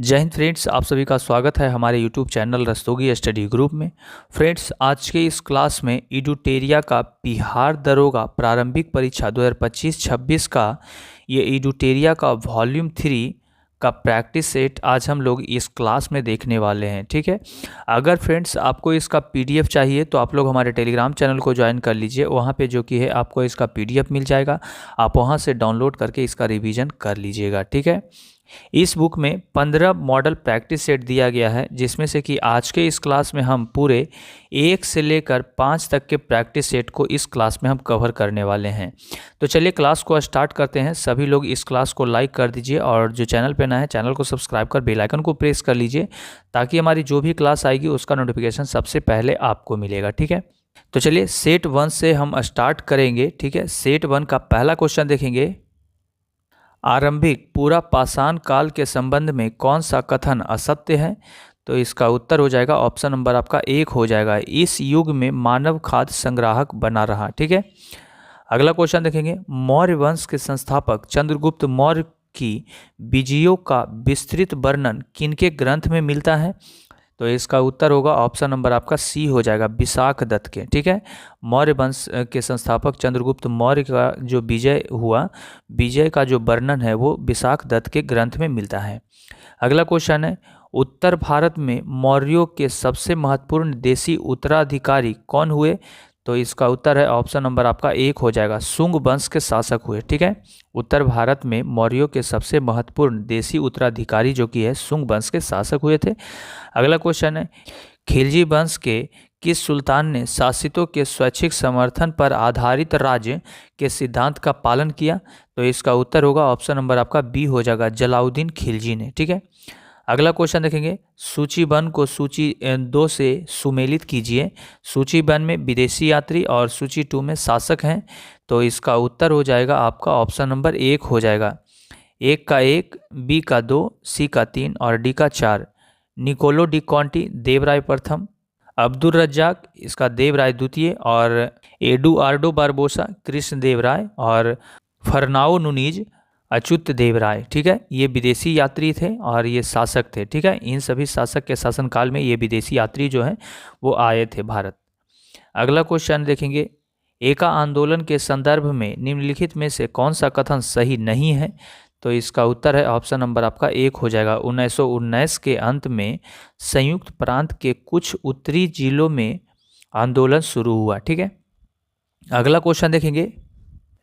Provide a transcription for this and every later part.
जय हिंद फ्रेंड्स, आप सभी का स्वागत है हमारे YouTube channel Rastogi study group में। फ्रेंड्स, आज के इस क्लास में इडुटेरिया का बिहार दरोगा प्रारंभिक परीक्षा 2025-26 का ये इडुटेरिया का वॉल्यूम 3 का प्रैक्टिस सेट आज हम लोग इस क्लास में देखने वाले हैं। ठीक है, अगर फ्रेंड्स आपको इसका पीडीएफ चाहिए तो आप लोग हमारे टेलीग्राम चैनल को ज्वाइन कर लीजिए। वहाँ पे जो कि है आपको इसका पीडीएफ मिल जाएगा, आप वहाँ से डाउनलोड करके इसका रिवीजन कर लीजिएगा। ठीक है, इस बुक में 15 मॉडल प्रैक्टिस सेट दिया गया है, जिसमें से कि आज के इस क्लास में हम पूरे 1 से लेकर 5 तक के प्रैक्टिस सेट को इस क्लास में हम कवर करने वाले हैं। तो चलिए क्लास को स्टार्ट करते हैं। सभी लोग इस क्लास को लाइक कर दीजिए और जो चैनल पे नया है चैनल को सब्सक्राइब कर बेल आइकन को प्रेस कर लीजिए, ताकि हमारी जो भी क्लास आएगी उसका नोटिफिकेशन सबसे पहले आपको मिलेगा। ठीक है, तो चलिए सेट 1 से हम स्टार्ट करेंगे। ठीक है, सेट 1 का पहला क्वेश्चन देखेंगे। आरंभिक पूरा पाषाण काल के संबंध में कौन सा कथन असत्य है? तो इसका उत्तर हो जाएगा ऑप्शन नंबर आपका 1 हो जाएगा, इस युग में मानव खाद्य संग्राहक बना रहा। ठीक है, अगला क्वेश्चन देखेंगे। मौर्य वंश के संस्थापक चंद्रगुप्त मौर्य की विजयों का विस्तृत वर्णन किनके ग्रंथ में मिलता है? तो इसका उत्तर होगा ऑप्शन नंबर आपका सी हो जाएगा, विशाख दत्त के। ठीक है, मौर्य वंश के संस्थापक चंद्रगुप्त मौर्य का जो विजय हुआ, विजय का जो वर्णन है वो विशाख दत्त के ग्रंथ में मिलता है। अगला क्वेश्चन है, उत्तर भारत में मौर्यों के सबसे महत्वपूर्ण देशी उत्तराधिकारी कौन हुए? तो इसका उत्तर है ऑप्शन नंबर आपका 1 हो जाएगा, शुंग वंश के शासक हुए। ठीक है, उत्तर भारत में मौर्यों के सबसे महत्वपूर्ण देशी उत्तराधिकारी जो कि है शुंग वंश के शासक हुए थे। अगला क्वेश्चन है, खिलजी वंश के किस सुल्तान ने शासितों के स्वैच्छिक समर्थन पर आधारित राज्य के सिद्धांत का पालन किया? तो इसका उत्तर होगा ऑप्शन नंबर आपका बी हो जाएगा, जलाउद्दीन खिलजी ने। ठीक है, अगला क्वेश्चन देखेंगे। सूची 1 को सूची 2 से सुमेलित कीजिए। सूची 1 में विदेशी यात्री और सूची 2 में शासक हैं। तो इसका उत्तर हो जाएगा आपका ऑप्शन नंबर 1 हो जाएगा, 1 का 1, बी का 2, सी का 3 और डी का 4। निकोलो डी कॉन्टी देवराय प्रथम, अब्दुल रज्जाक इसका देवराय द्वितीय, और एडुआर्डो बारबोसा कृष्ण देवराय, और फरनाओ नुनीज अच्युत देवराय। ठीक है, ये विदेशी यात्री थे और ये शासक थे। ठीक है, इन सभी शासक के शासनकाल में ये विदेशी यात्री जो हैं वो आए थे भारत। अगला क्वेश्चन देखेंगे। एका आंदोलन के संदर्भ में निम्नलिखित में से कौन सा कथन सही नहीं है? तो इसका उत्तर है ऑप्शन नंबर आपका 1 हो जाएगा, 1919 के अंत में संयुक्त प्रांत के कुछ उत्तरी जिलों में आंदोलन शुरू हुआ। ठीक है, अगला क्वेश्चन देखेंगे।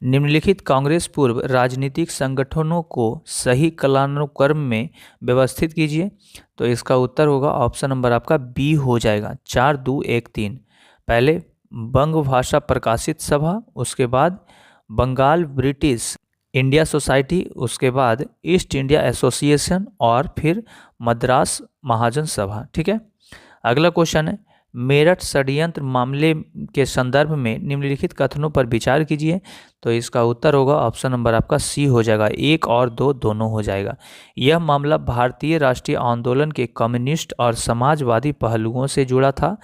निम्नलिखित कांग्रेस पूर्व राजनीतिक संगठनों को सही कालानुक्रम में व्यवस्थित कीजिए। तो इसका उत्तर होगा ऑप्शन नंबर आपका बी हो जाएगा, 4, 2, 1, 3। पहले बंग भाषा प्रकाशित सभा, उसके बाद बंगाल ब्रिटिश इंडिया सोसाइटी, उसके बाद ईस्ट इंडिया एसोसिएशन और फिर मद्रास महाजन सभा। ठीक है, अगला क्वेश्चन है। मेरठ षड्यंत्र मामले के संदर्भ में निम्नलिखित कथनों पर विचार कीजिए। तो इसका उत्तर होगा ऑप्शन नंबर आपका सी हो जाएगा, 1 और 2 दोनों हो जाएगा। यह मामला भारतीय राष्ट्रीय आंदोलन के कम्युनिस्ट और समाजवादी पहलुओं से जुड़ा था।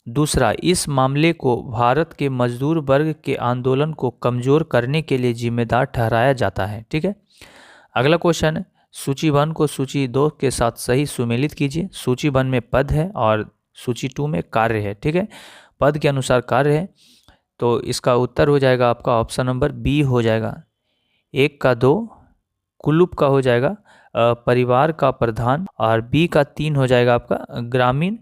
दूसरा, इस मामले को भारत के मजदूर वर्ग के आंदोलन को कमजोर करने के लिए जिम्मेदार ठहराया जाता है। ठीक है, अगला क्वेश्चन है। सूची 1 को सूची 2 के साथ सही सुमेलित कीजिए। सूची 1 में पद है और सूची 2 में कार्य है। ठीक है, पद के अनुसार कार्य है। तो इसका उत्तर हो जाएगा आपका ऑप्शन नंबर बी हो जाएगा, 1 का 2 कुलूप का हो जाएगा परिवार का प्रधान, और बी का 3 हो जाएगा आपका ग्रामीण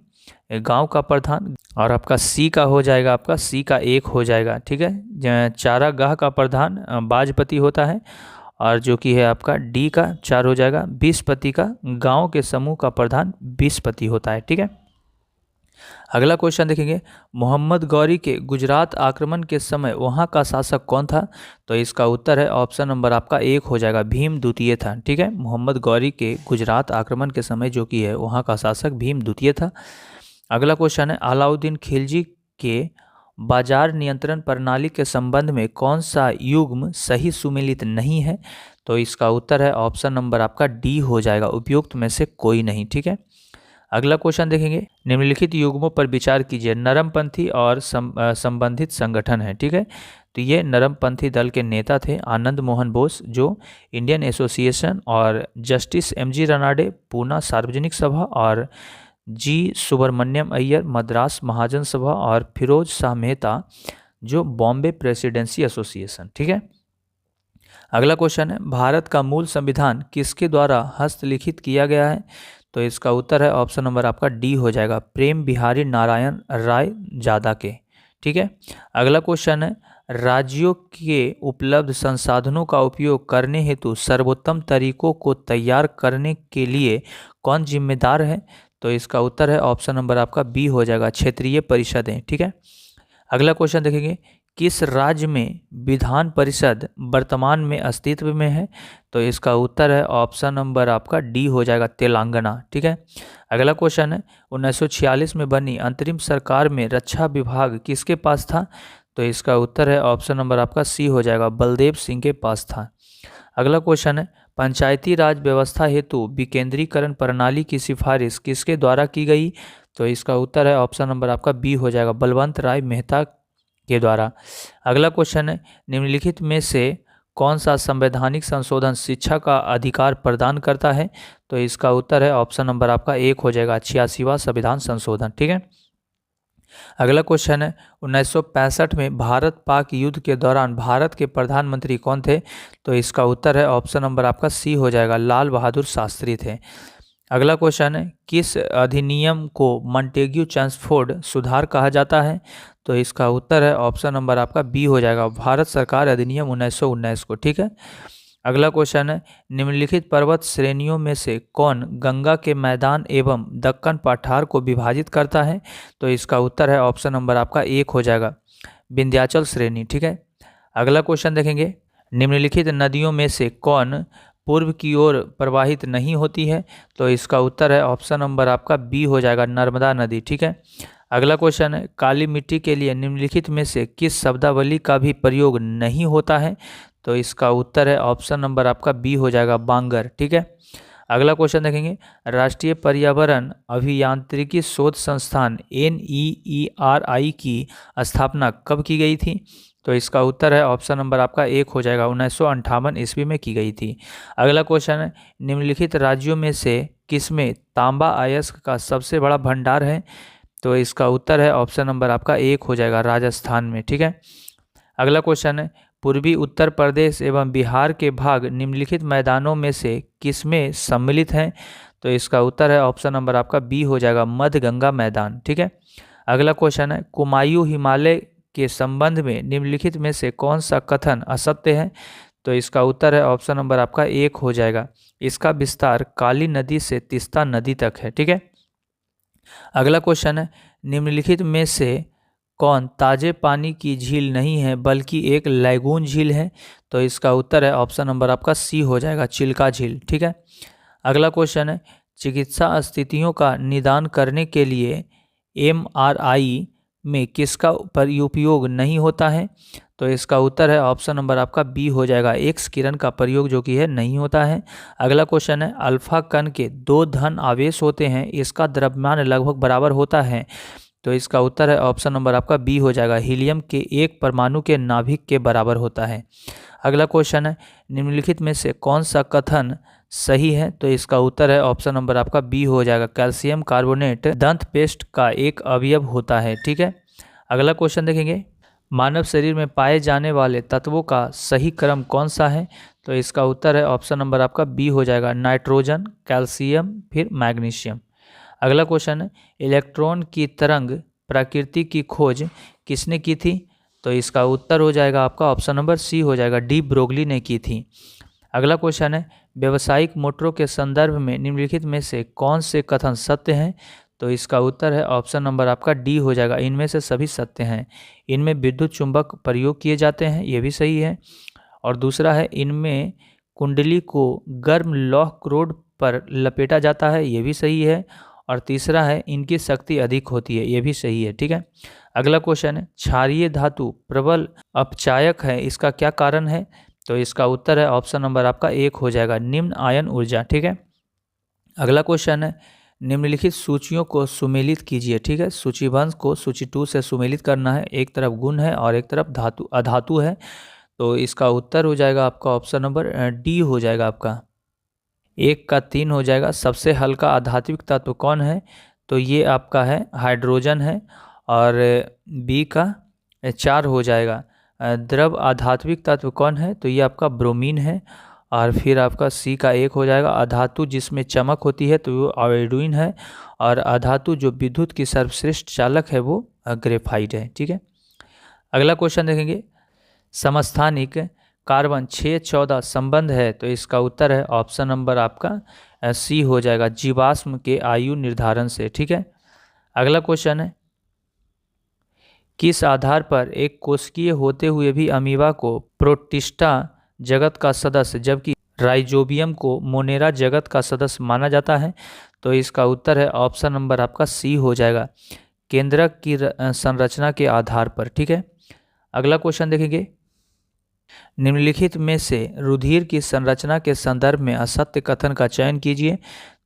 गांव का प्रधान, और आपका सी का हो जाएगा, आपका सी का 1 हो जाएगा। ठीक है, चारागाह का प्रधान बाजपति होता है, और जो कि है आपका डी का 4 हो जाएगा, 20 पति का गांव के समूह का प्रधान 20 पति होता है। ठीक है, अगला क्वेश्चन देखेंगे। मोहम्मद गौरी के गुजरात आक्रमण के समय वहां का शासक कौन था? तो इसका उत्तर है ऑप्शन नंबर आपका 1 हो जाएगा, भीम द्वितीय था। ठीक है, मोहम्मद गौरी के गुजरात आक्रमण के समय जो कि है वहां का शासक भीम द्वितीय था। अगला क्वेश्चन है। अलाउद्दीन खिलजी के बाजार नियंत्रण प्रणाली के संबंध में कौन सा युग्म सही सुमेलित नहीं है? तो इसका उत्तर है ऑप्शन नंबर आपका डी हो जाएगा, उपयुक्त में से कोई नहीं। ठीक है, अगला क्वेश्चन देखेंगे। निम्नलिखित युग्मों पर विचार कीजिए। नरमपंथी और संबंधित संगठन है। ठीक है, तो ये नरमपंथी दल के नेता थे आनंद मोहन बोस, जो इंडियन एसोसिएशन, और जस्टिस एमजी रनाडे पूना सार्वजनिक सभा, और जी सुब्रमण्यम अय्यर मद्रास महाजन सभा, और फिरोज शाह मेहता जो बॉम्बे प्रेसिडेंसी एसोसिएशन। ठीक है। अगला क्वेश्चन है, भारत का मूल संविधान किसके द्वारा हस्तलिखित किया गया है? तो इसका उत्तर है ऑप्शन नंबर आपका डी हो जाएगा, प्रेम बिहारी नारायण राय जादा के। ठीक है। अगला क्वेश्चन है, राज्यों के उपलब्ध संसाधनों का उपयोग करने हेतु सर्वोत्तम तरीकों को तैयार करने के लिए कौन जिम्मेदार है? तो इसका उत्तर है ऑप्शन नंबर आपका बी हो जाएगा, क्षेत्रीय परिषदें। ठीक है। अगला क्वेश्चन देखेंगे, किस राज्य में विधान परिषद वर्तमान में अस्तित्व में है? तो इसका उत्तर है ऑप्शन नंबर आपका डी हो जाएगा, तेलंगाना। ठीक है। अगला क्वेश्चन है, 1946 में बनी अंतरिम सरकार में रक्षा विभाग किसके पास था? तो इसका उत्तर है ऑप्शन नंबर आपका सी हो जाएगा, बलदेव सिंह के पास था। अगला क्वेश्चन है, पंचायती राज व्यवस्था हेतु विकेंद्रीकरण प्रणाली की सिफारिश किसके द्वारा की गई? तो इसका उत्तर है ऑप्शन नंबर आपका बी हो जाएगा, बलवंत राय मेहता के द्वारा। अगला क्वेश्चन है, निम्नलिखित में से कौन सा संवैधानिक संशोधन शिक्षा का अधिकार प्रदान करता है? तो इसका उत्तर है ऑप्शन नंबर आपका एक हो जाएगा, 86वां संविधान संशोधन। ठीक है। अगला क्वेश्चन है, 1965 में भारत पाक युद्ध के दौरान भारत के प्रधानमंत्री कौन थे? तो इसका उत्तर है ऑप्शन नंबर आपका सी हो जाएगा, लाल बहादुर शास्त्री थे। अगला क्वेश्चन है, किस अधिनियम को मॉन्टेग्यू चेम्सफोर्ड सुधार कहा जाता है? तो इसका उत्तर है ऑप्शन नंबर आपका बी हो जाएगा, भारत सरकार अधिनियम 1919 को। ठीक है। अगला क्वेश्चन है, निम्नलिखित पर्वत श्रेणियों में से कौन गंगा के मैदान एवं दक्कन पठार को विभाजित करता है? तो इसका उत्तर है ऑप्शन नंबर आपका एक हो जाएगा, विंध्याचल श्रेणी। ठीक है। अगला क्वेश्चन देखेंगे, निम्नलिखित नदियों में से कौन पूर्व की ओर प्रवाहित नहीं होती है? तो इसका उत्तर है ऑप्शन नंबर आपका बी हो जाएगा, नर्मदा नदी। ठीक है। अगला क्वेश्चन है, काली मिट्टी के लिए निम्नलिखित में से किस शब्दावली का भी प्रयोग नहीं होता है? तो इसका उत्तर है ऑप्शन नंबर आपका बी हो जाएगा, बांगर। ठीक है। अगला क्वेश्चन देखेंगे, राष्ट्रीय पर्यावरण अभियांत्रिकी शोध संस्थान NEERI की स्थापना कब की गई थी? तो इसका उत्तर है ऑप्शन नंबर आपका एक हो जाएगा, 1958 ईस्वी में की गई थी। अगला क्वेश्चन है, निम्नलिखित राज्यों में से किसमें तांबा अयस्क का सबसे बड़ा भंडार है? तो इसका उत्तर है ऑप्शन नंबर आपका एक हो जाएगा, राजस्थान में। ठीक है। अगला क्वेश्चन है, पूर्वी उत्तर प्रदेश एवं बिहार के भाग निम्नलिखित मैदानों में से किसमें सम्मिलित हैं? तो इसका उत्तर है ऑप्शन नंबर आपका बी हो जाएगा, मध्य गंगा मैदान। ठीक है। अगला क्वेश्चन है, कुमायूं हिमालय के संबंध में निम्नलिखित में से कौन सा कथन असत्य है? तो इसका उत्तर है ऑप्शन नंबर आपका एक हो जाएगा, इसका विस्तार काली नदी से तीस्ता नदी तक है। ठीक है। अगला क्वेश्चन है, निम्नलिखित में से कौन ताजे पानी की झील नहीं है बल्कि एक लैगून झील है? तो इसका उत्तर है ऑप्शन नंबर आपका सी हो जाएगा, चिल्का झील। ठीक है। अगला क्वेश्चन है, चिकित्सा स्थितियों का निदान करने के लिए MRI में किसका उपयोग नहीं होता है? तो इसका उत्तर है ऑप्शन नंबर आपका बी हो जाएगा, एक्स किरण का प्रयोग जो कि है नहीं होता है। अगला क्वेश्चन है, अल्फा कण के 2 धन आवेश होते हैं, इसका द्रव्यमान लगभग बराबर होता है। तो इसका उत्तर है ऑप्शन नंबर आपका बी हो जाएगा, हीलियम के एक परमाणु के नाभिक के बराबर होता है। अगला क्वेश्चन है, निम्नलिखित में से कौन सा कथन सही है? तो इसका उत्तर है ऑप्शन नंबर आपका बी हो जाएगा, कैल्शियम कार्बोनेट दंत पेस्ट का एक अवयव होता है। ठीक है। अगला क्वेश्चन देखेंगे, मानव शरीर में पाए जाने वाले तत्वों का सही क्रम कौन सा है? तो इसका उत्तर है ऑप्शन नंबर आपका बी हो जाएगा, नाइट्रोजन, कैल्शियम, फिर मैग्नीशियम। अगला क्वेश्चन है, इलेक्ट्रॉन की तरंग प्रकृति की खोज किसने की थी? तो इसका उत्तर हो जाएगा आपका ऑप्शन नंबर सी हो जाएगा, डी ब्रोगली ने की थी। अगला क्वेश्चन है, व्यावसायिक मोटरों के संदर्भ में निम्नलिखित में से कौन से कथन सत्य हैं? तो इसका उत्तर है ऑप्शन नंबर आपका डी हो जाएगा, इनमें से सभी सत्य हैं। इनमें विद्युत चुंबक प्रयोग किए जाते हैं, ये भी सही है। और दूसरा है, इनमें कुंडली को गर्म लौह क्रोड पर लपेटा जाता है, ये भी सही है। और तीसरा है, इनकी शक्ति अधिक होती है, ये भी सही है। ठीक है। अगला क्वेश्चन है, क्षारीय धातु प्रबल अपचायक है, इसका क्या कारण है? तो इसका उत्तर है ऑप्शन नंबर आपका एक हो जाएगा, निम्न आयन ऊर्जा। ठीक है। अगला क्वेश्चन है, निम्नलिखित सूचियों को सुमेलित कीजिए। ठीक है, सूचीबंध को सूची 2 से सुमेलित करना है। एक तरफ गुण है और एक तरफ धातु अधातु है। तो इसका उत्तर हो जाएगा आपका ऑप्शन नंबर डी हो जाएगा आपका। 1 का 3 हो जाएगा। सबसे हल्का आधात्विक तत्व कौन है? तो ये आपका है हाइड्रोजन है। और बी का 4 हो जाएगा। द्रव आधात्विक तत्व कौन है? तो ये आपका ब्रोमीन है। और फिर आपका सी का 1 हो जाएगा। अधातु जिसमें चमक होती है तो वो आयोडीन है। और अधातु जो विद्युत की सर्वश्रेष्ठ चालक है वो ग्रेफाइट है। ठीक है, अगला क्वेश्चन देखेंगे। समस्थानिक कार्बन 614 संबंध है। तो इसका उत्तर है ऑप्शन नंबर आपका सी हो जाएगा, जीवाश्म के आयु निर्धारण से। ठीक है, अगला क्वेश्चन है। किस आधार पर एक कोशिकीय होते हुए भी अमीबा को प्रोटिस्टा जगत का सदस्य जबकि राइजोबियम को मोनेरा जगत का सदस्य माना जाता है? तो इसका उत्तर है ऑप्शन नंबर आपका सी हो जाएगा, केंद्रक की संरचना के आधार पर। ठीक है, अगला क्वेश्चन देखेंगे। निम्नलिखित में से रुधिर की संरचना के संदर्भ में असत्य कथन का चयन कीजिए।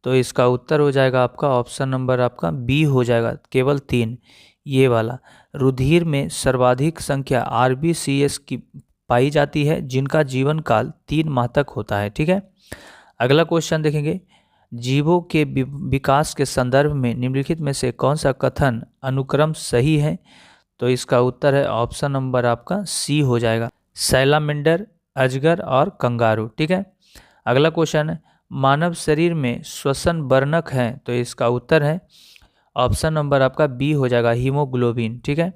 तो इसका उत्तर हो जाएगा आपका ऑप्शन नंबर आपका बी हो जाएगा, केवल 3, ये वाला। रुधिर में सर्वाधिक संख्या RBCs की पाई जाती है जिनका जीवन काल 3 माह तक होता है। ठीक है, अगला क्वेश्चन देखेंगे। जीवों के विकास के संदर्भ में निम्नलिखित में से कौन सा कथन अनुक्रम सही है? तो इसका उत्तर है ऑप्शन नंबर आपका सी हो जाएगा, सैलामेंडर, अजगर और कंगारू। ठीक है, अगला क्वेश्चन है। मानव शरीर में श्वसन वर्णक है। तो इसका उत्तर है ऑप्शन नंबर आपका बी हो जाएगा, हीमोग्लोबिन। ठीक है,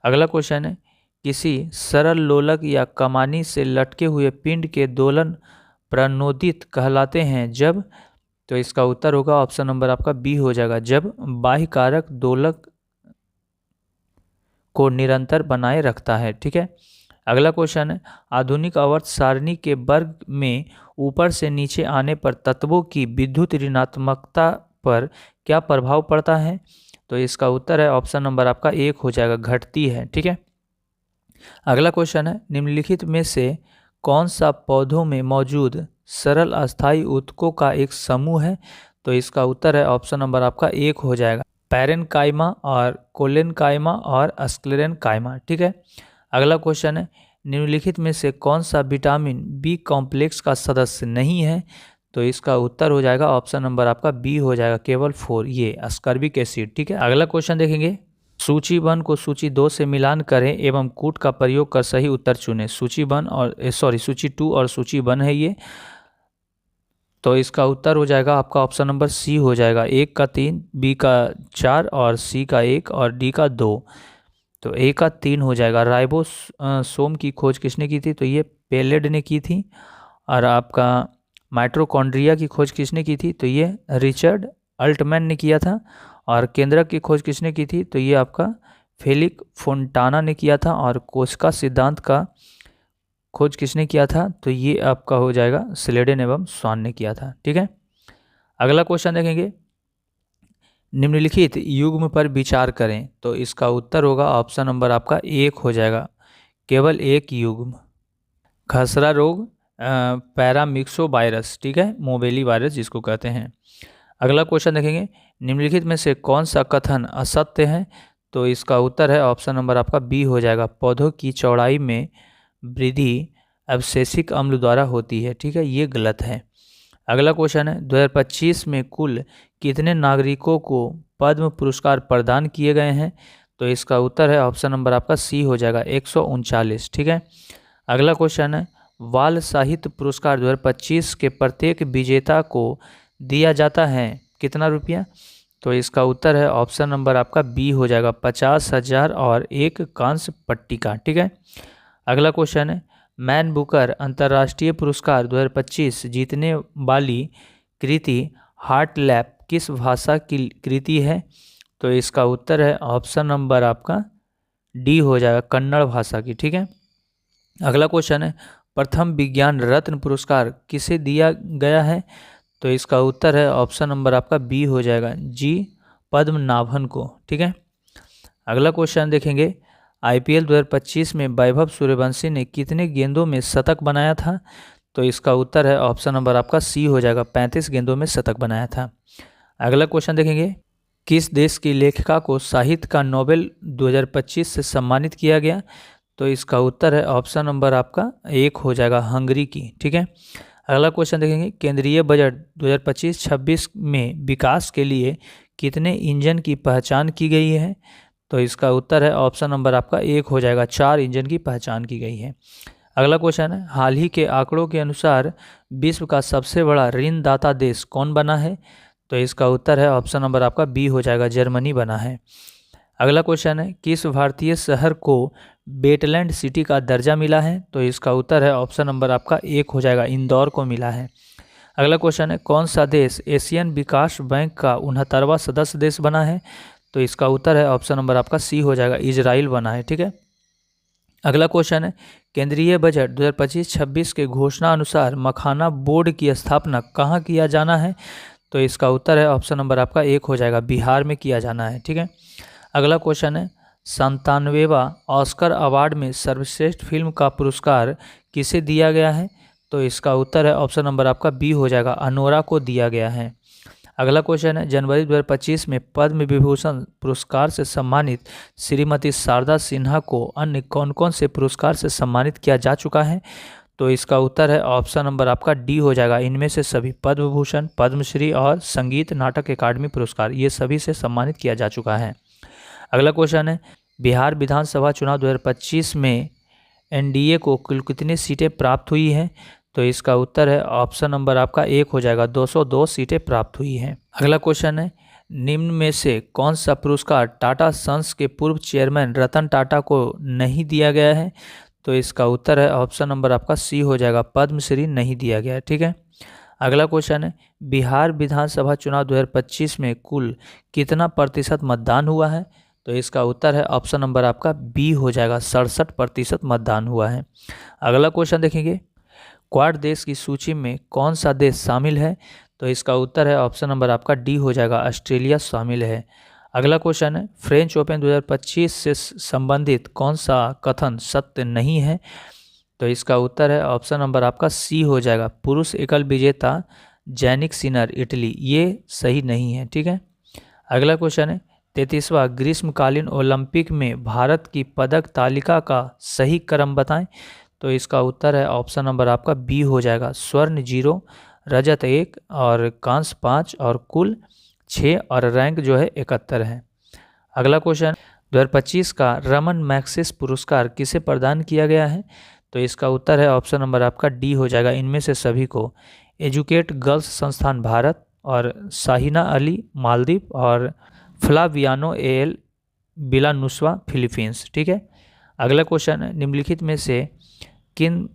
अगला क्वेश्चन है। किसी सरल लोलक या कमानी से लटके हुए पिंड के दोलन प्रणोदित कहलाते हैं जब? तो इसका उत्तर होगा ऑप्शन नंबर आपका बी हो जाएगा, जब बाह्य कारक दोलक को निरंतर बनाए रखता है। ठीक है, अगला क्वेश्चन है। आधुनिक आवर्त सारणी के वर्ग में ऊपर से नीचे आने पर तत्वों की विद्युत ऋणात्मकता पर क्या प्रभाव पड़ता है? तो इसका उत्तर है ऑप्शन नंबर आपका 1 हो जाएगा, घटती है। ठीक है, अगला क्वेश्चन है। निम्नलिखित में से कौन सा पौधों में मौजूद सरल अस्थायी ऊतकों का एक समूह है? तो इसका उत्तर है ऑप्शन नंबर आपका 1 हो जाएगा, पैरेनकाइमा और कोलेनकाइमा और स्क्लेरेनकाइमा। ठीक है, अगला क्वेश्चन है। निम्नलिखित में से कौन सा विटामिन बी कॉम्प्लेक्स का सदस्य नहीं है? तो इसका उत्तर हो जाएगा ऑप्शन नंबर आपका बी हो जाएगा, केवल 4, ये अस्कॉर्बिक एसिड। ठीक है, अगला क्वेश्चन देखेंगे। सूची 1 को सूची 2 से मिलान करें एवं कूट का प्रयोग कर सही उत्तर चुनें। सूची 2 और सूची 1 है ये। तो इसका उत्तर हो जाएगा आपका ऑप्शन नंबर सी हो जाएगा, 1 का 3, बी का 4 और सी का 1 और डी का 2। तो ए का 3 हो जाएगा। राइबोसोम की खोज किसने की थी? तो ये पेलेड ने की थी। और आपका माइटोकॉन्ड्रिया की खोज किसने की थी? तो ये रिचर्ड अल्टमैन ने किया था। और केंद्रक की खोज किसने की थी? तो ये आपका फेलिक फोंटाना ने किया था। और कोशिका सिद्धांत का खोज किसने किया था? तो ये आपका हो जाएगा स्लेडन एवं स्वान ने किया था। ठीक है, अगला क्वेश्चन देखेंगे। निम्नलिखित युग्म पर विचार करें। तो इसका उत्तर होगा ऑप्शन नंबर आपका 1 हो जाएगा, केवल 1 युग्म। खसरा रोग, पैरामिक्सो वायरस। ठीक है, मोबेली वायरस जिसको कहते हैं। अगला क्वेश्चन देखेंगे। निम्नलिखित में से कौन सा कथन असत्य है? तो इसका उत्तर है ऑप्शन नंबर आपका बी हो जाएगा, पौधों की चौड़ाई में वृद्धि अवशेषिक अम्ल द्वारा होती है। ठीक है, ये गलत है। अगला क्वेश्चन है। 2025 में कुल कितने नागरिकों को पद्म पुरस्कार प्रदान किए गए हैं? तो इसका उत्तर है ऑप्शन नंबर आपका सी हो जाएगा, 139। ठीक है, अगला क्वेश्चन है। बाल साहित्य पुरस्कार 2025 के प्रत्येक विजेता को दिया जाता है कितना रुपया? तो इसका उत्तर है ऑप्शन नंबर आपका बी हो जाएगा, 50,000 और 1 कांस्य पट्टिका। ठीक है, अगला क्वेश्चन है। मैन बुकर अंतर्राष्ट्रीय पुरस्कार 2025 जीतने वाली कृति हार्ट लैप किस भाषा की कृति है? तो इसका उत्तर है ऑप्शन नंबर आपका डी हो जाएगा, कन्नड़ भाषा की। ठीक है, अगला क्वेश्चन है। प्रथम विज्ञान रत्न पुरस्कार किसे दिया गया है? तो इसका उत्तर है ऑप्शन नंबर आपका बी हो जाएगा, जी पद्मनाभन को। ठीक है, अगला क्वेश्चन देखेंगे। IPL 2025 में वैभव सूर्यवंशी ने कितने गेंदों में शतक बनाया था? तो इसका उत्तर है ऑप्शन नंबर आपका सी हो जाएगा, 35 गेंदों में शतक बनाया था। अगला क्वेश्चन देखेंगे, किस देश की लेखिका को साहित्य का नोबेल 2025 से सम्मानित किया गया? तो इसका उत्तर है ऑप्शन नंबर आपका 1 हो जाएगा, हंगरी की। ठीक है। अगला क्वेश्चन देखेंगे, केंद्रीय बजट 2025-26 में विकास के लिए कितने इंजन की पहचान की गई है? तो इसका उत्तर है ऑप्शन नंबर आपका 1 हो जाएगा, 4 इंजन की पहचान की गई है। अगला क्वेश्चन है, हाल ही के आंकड़ों के अनुसार विश्व का सबसे बड़ा ऋणदाता देश कौन बना है? तो इसका उत्तर है ऑप्शन नंबर आपका बी हो जाएगा, जर्मनी बना है। अगला क्वेश्चन है, किस भारतीय शहर को वेटलैंड सिटी का दर्जा मिला है? तो इसका उत्तर है ऑप्शन नंबर आपका 1 हो जाएगा, इंदौर को मिला है। अगला क्वेश्चन है, कौन सा देश एशियन विकास बैंक का 69वां सदस्य देश बना है? तो इसका उत्तर है ऑप्शन नंबर आपका सी हो जाएगा, इजराइल बना है। ठीक है। अगला क्वेश्चन है, केंद्रीय बजट 2025-26 के घोषणा अनुसार मखाना बोर्ड की स्थापना कहाँ किया जाना है? तो इसका उत्तर है ऑप्शन नंबर आपका 1 हो जाएगा, बिहार में किया जाना है। ठीक है। अगला क्वेश्चन है, 97वां ऑस्कर अवार्ड में सर्वश्रेष्ठ फिल्म का पुरस्कार किसे दिया गया है? तो इसका उत्तर है ऑप्शन नंबर आपका बी हो जाएगा, अनोरा को दिया गया है। अगला क्वेश्चन है, जनवरी 2025 में पद्म विभूषण पुरस्कार से सम्मानित श्रीमती शारदा सिन्हा को अन्य कौन कौन से पुरस्कार से सम्मानित किया जा चुका है? तो इसका उत्तर है ऑप्शन नंबर आपका डी हो जाएगा, इनमें से सभी पद्म भूषण, पद्मश्री और संगीत नाटक अकादमी पुरस्कार ये सभी से सम्मानित किया जा चुका है। अगला क्वेश्चन है, बिहार विधानसभा चुनाव 2025 में एनडीए को कुल कितनी सीटें प्राप्त हुई हैं? तो इसका उत्तर है ऑप्शन नंबर आपका 1 हो जाएगा, 202 सीटें प्राप्त हुई हैं। अगला क्वेश्चन है, निम्न में से कौन सा पुरस्कार टाटा सन्स के पूर्व चेयरमैन रतन टाटा को नहीं दिया गया है? तो इसका उत्तर है ऑप्शन नंबर आपका सी हो जाएगा, पद्मश्री नहीं दिया गया है। ठीक है। अगला क्वेश्चन है, बिहार विधानसभा चुनाव 2025 में कुल कितना प्रतिशत मतदान हुआ है? तो इसका उत्तर है ऑप्शन नंबर आपका बी हो जाएगा, 67% मतदान हुआ है। अगला क्वेश्चन देखेंगे, क्वाड देश की सूची में कौन सा देश शामिल है? तो इसका उत्तर है ऑप्शन नंबर आपका डी हो जाएगा, ऑस्ट्रेलिया शामिल है। अगला क्वेश्चन है, फ्रेंच ओपन 2025 से संबंधित कौन सा कथन सत्य नहीं है? तो इसका उत्तर है ऑप्शन नंबर आपका सी हो जाएगा, पुरुष एकल विजेता जैनिक सिनर इटली, ये सही नहीं है। ठीक है। अगला क्वेश्चन है, 33वां ग्रीष्मकालीन ओलंपिक में भारत की पदक तालिका का सही क्रम बताएं। तो इसका उत्तर है ऑप्शन नंबर आपका बी हो जाएगा, स्वर्ण 0, रजत 1 और कांस्य 5 और कुल 6 और रैंक जो है 71 है। अगला क्वेश्चन, 2025 का रमन मैग्सेसे पुरस्कार किसे प्रदान किया गया है? तो इसका उत्तर है ऑप्शन नंबर आपका डी हो जाएगा, इनमें से सभी को एजुकेट गर्ल्स संस्थान भारत और शाहिना अली मालदीव और फ्लावियानो एल बिलानुस्वा फिलीपींस। ठीक है। अगला क्वेश्चन है, निम्नलिखित में से किन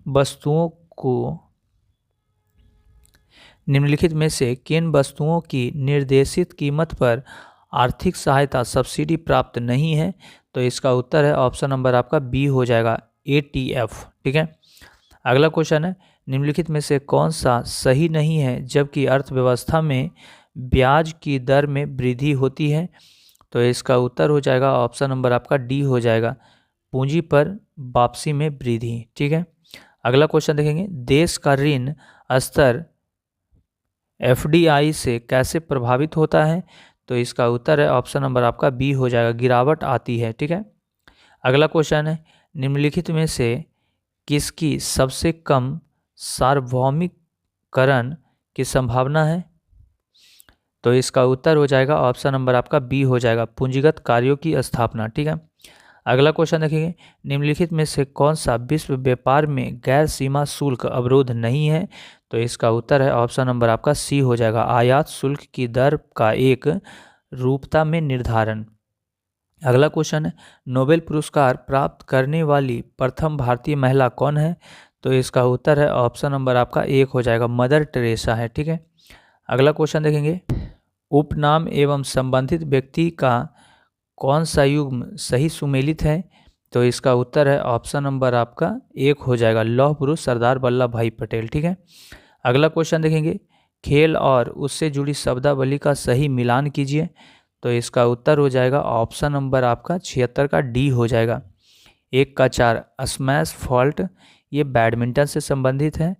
वस्तुओं की निर्देशित कीमत पर आर्थिक सहायता सब्सिडी प्राप्त नहीं है? तो इसका उत्तर है ऑप्शन नंबर आपका बी हो जाएगा, ATF। ठीक है। अगला क्वेश्चन है, निम्नलिखित में से कौन सा सही नहीं है जबकि अर्थव्यवस्था में ब्याज की दर में वृद्धि होती है? तो इसका उत्तर हो जाएगा ऑप्शन नंबर आपका डी हो जाएगा, पूंजी पर वापसी में वृद्धि। ठीक है। अगला क्वेश्चन देखेंगे, देश का ऋण स्तर FDI से कैसे प्रभावित होता है? तो इसका उत्तर है ऑप्शन नंबर आपका बी हो जाएगा, गिरावट आती है। ठीक है। अगला क्वेश्चन है, निम्नलिखित में से किसकी सबसे कम सार्वभौमिकरण की संभावना है? तो इसका उत्तर हो जाएगा ऑप्शन नंबर आपका बी हो जाएगा, पूंजीगत कार्यों की स्थापना। ठीक है। अगला क्वेश्चन देखेंगे, निम्नलिखित में से कौन सा विश्व व्यापार में गैर सीमा शुल्क अवरोध नहीं है? तो इसका उत्तर है ऑप्शन नंबर आपका सी हो जाएगा, आयात शुल्क की दर का एक रूपता में निर्धारण। अगला क्वेश्चन है, नोबेल पुरस्कार प्राप्त करने वाली प्रथम भारतीय महिला कौन है? तो इसका उत्तर है ऑप्शन नंबर आपका 1 हो जाएगा, मदर टेरेसा है। ठीक है। अगला क्वेश्चन देखेंगे, उपनाम एवं संबंधित व्यक्ति का कौन सा युग्म सही सुमेलित है? तो इसका उत्तर है ऑप्शन नंबर आपका 1 हो जाएगा, लौह पुरुष सरदार वल्लभ भाई पटेल। ठीक है। अगला क्वेश्चन देखेंगे, खेल और उससे जुड़ी शब्दावली का सही मिलान कीजिए। तो इसका उत्तर हो जाएगा ऑप्शन नंबर आपका 76 का डी हो जाएगा। 1 का 4 स्मैश फॉल्ट, ये बैडमिंटन से संबंधित है।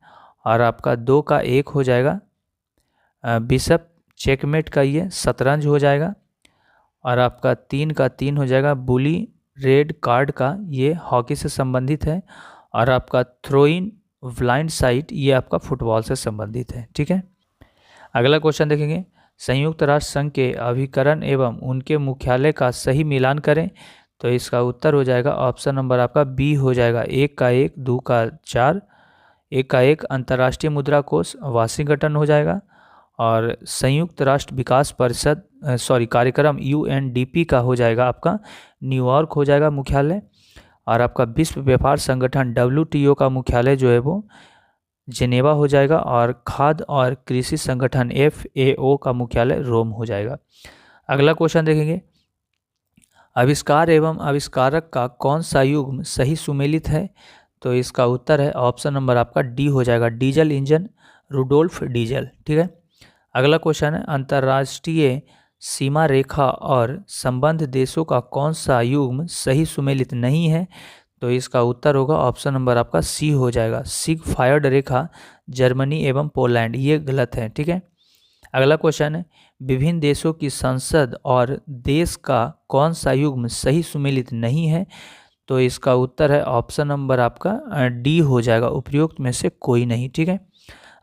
और आपका 2 का 1 हो जाएगा बिशप चेकमेट का ये शतरंज हो जाएगा। और आपका 3 का 3 हो जाएगा बुली रेड कार्ड का, ये हॉकी से संबंधित है। और आपका थ्रो इन ब्लाइंड साइड ये आपका फुटबॉल से संबंधित है। ठीक है, अगला क्वेश्चन देखेंगे, संयुक्त राष्ट्र संघ के अभिकरण एवं उनके मुख्यालय का सही मिलान करें। तो इसका उत्तर हो जाएगा ऑप्शन नंबर आपका बी हो जाएगा, 1 का 1, 2 का 4, 1 का 1 अंतर्राष्ट्रीय मुद्रा कोष वाशिंगटन हो जाएगा। और संयुक्त राष्ट्र विकास परिषद कार्यक्रम UNDP का हो जाएगा आपका न्यूयॉर्क हो जाएगा मुख्यालय। और आपका विश्व व्यापार संगठन WTO का मुख्यालय जो है वो जेनेवा हो जाएगा। और खाद्य और कृषि संगठन FAO का मुख्यालय रोम हो जाएगा। अगला क्वेश्चन देखेंगे, आविष्कार एवं आविष्कारक का कौन सा युग्म सही सुमेलित है। तो इसका उत्तर है ऑप्शन नंबर आपका डी हो जाएगा, डीजल इंजन रुडोल्फ डीजल। ठीक है, अगला क्वेश्चन है, अंतर्राष्ट्रीय सीमा रेखा और संबंध देशों का कौन सा युग्म सही सुमेलित नहीं है। तो इसका उत्तर होगा ऑप्शन नंबर आपका सी हो जाएगा, सिग फायर्ड रेखा जर्मनी एवं पोलैंड, ये गलत है। ठीक है, अगला क्वेश्चन है, विभिन्न देशों की संसद और देश का कौन सा युग्म सही सुमेलित नहीं है। तो इसका उत्तर है ऑप्शन नंबर आपका डी हो जाएगा, उपयुक्त में से कोई नहीं। ठीक है,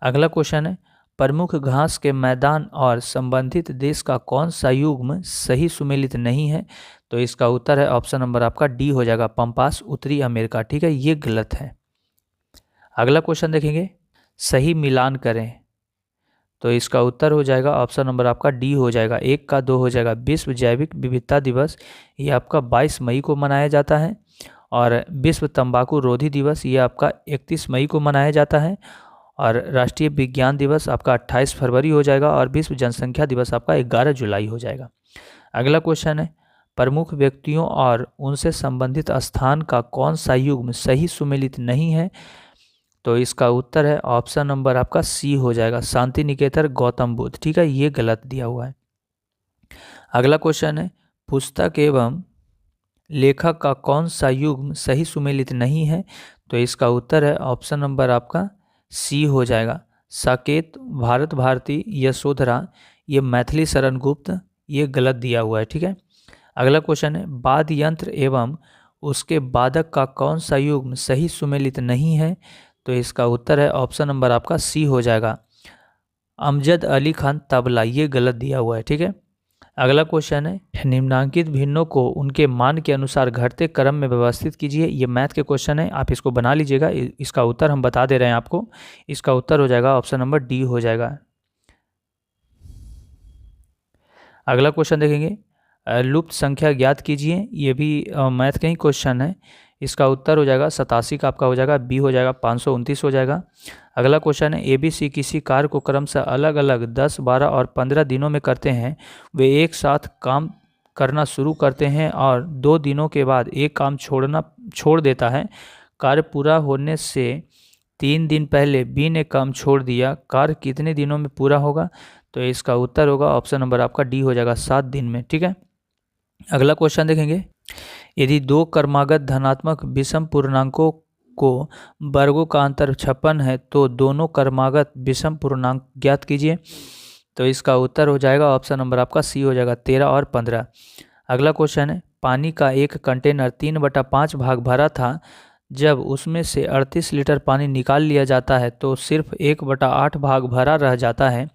अगला क्वेश्चन है, प्रमुख घास के मैदान और संबंधित देश का कौन सा युग्म सही सुमेलित नहीं है। तो इसका उत्तर है ऑप्शन नंबर आपका डी हो जाएगा, पंपास उत्तरी अमेरिका। ठीक है, ये गलत है। अगला क्वेश्चन देखेंगे, सही मिलान करें। तो इसका उत्तर हो जाएगा ऑप्शन नंबर आपका डी हो जाएगा, 1 का 2 हो जाएगा। विश्व जैविक विविधता दिवस ये आपका 22 मई को मनाया जाता है। और विश्व तंबाकू रोधी दिवस ये आपका 31 मई को मनाया जाता है। और राष्ट्रीय विज्ञान दिवस आपका 28 फरवरी हो जाएगा। और विश्व जनसंख्या दिवस आपका 11 जुलाई हो जाएगा। अगला क्वेश्चन है, प्रमुख व्यक्तियों और उनसे संबंधित स्थान का कौन सा युग्म सही सुमेलित नहीं है। तो इसका उत्तर है ऑप्शन नंबर आपका सी हो जाएगा, शांति निकेतन गौतम बुद्ध। ठीक है, ये गलत दिया हुआ है। अगला क्वेश्चन है, पुस्तक एवं लेखक का कौन सा युग्म सही सुमेलित नहीं है। तो इसका उत्तर है ऑप्शन नंबर आपका सी हो जाएगा, साकेत भारत भारती यशोधरा ये मैथिली शरण गुप्त, ये गलत दिया हुआ है। ठीक है, अगला क्वेश्चन है, वाद्य यंत्र एवं उसके वादक का कौन सा युग्म सही सुमेलित नहीं है। तो इसका उत्तर है ऑप्शन नंबर आपका सी हो जाएगा, अमजद अली खान तबला, ये गलत दिया हुआ है। ठीक है, अगला क्वेश्चन है, निम्नांकित भिन्नों को उनके मान के अनुसार घटते क्रम में व्यवस्थित कीजिए। ये मैथ के क्वेश्चन है, आप इसको बना लीजिएगा। इसका उत्तर हम बता दे रहे हैं आपको। इसका उत्तर हो जाएगा ऑप्शन नंबर डी हो जाएगा। अगला क्वेश्चन देखेंगे, लुप्त संख्या ज्ञात कीजिए। ये भी मैथ का ही क्वेश्चन है। इसका उत्तर हो जाएगा 87 का आपका हो जाएगा, बी हो जाएगा 529 हो जाएगा। अगला क्वेश्चन है, ABC किसी कार्य को क्रमशः अलग अलग 10, 12 और 15 दिनों में करते हैं। वे एक साथ काम करना शुरू करते हैं और 2 दिनों के बाद एक काम छोड़ देता है। कार्य पूरा होने से 3 दिन पहले बी ने काम छोड़ दिया। कार्य कितने दिनों में पूरा होगा। तो इसका उत्तर होगा ऑप्शन नंबर आपका डी हो जाएगा, 7 दिन में। ठीक है, अगला क्वेश्चन देखेंगे, यदि 2 क्रमागत धनात्मक विषम पूर्णांकों को वर्गों का अंतर 56 है तो दोनों क्रमागत विषम पूर्णांक ज्ञात कीजिए। तो इसका उत्तर हो जाएगा ऑप्शन नंबर आपका सी हो जाएगा, 13 और 15। अगला क्वेश्चन है, पानी का एक कंटेनर 3/5 भाग भरा था। जब उसमें से 38 लीटर पानी निकाल लिया जाता है तो सिर्फ 1/8 भाग भरा रह जाता है।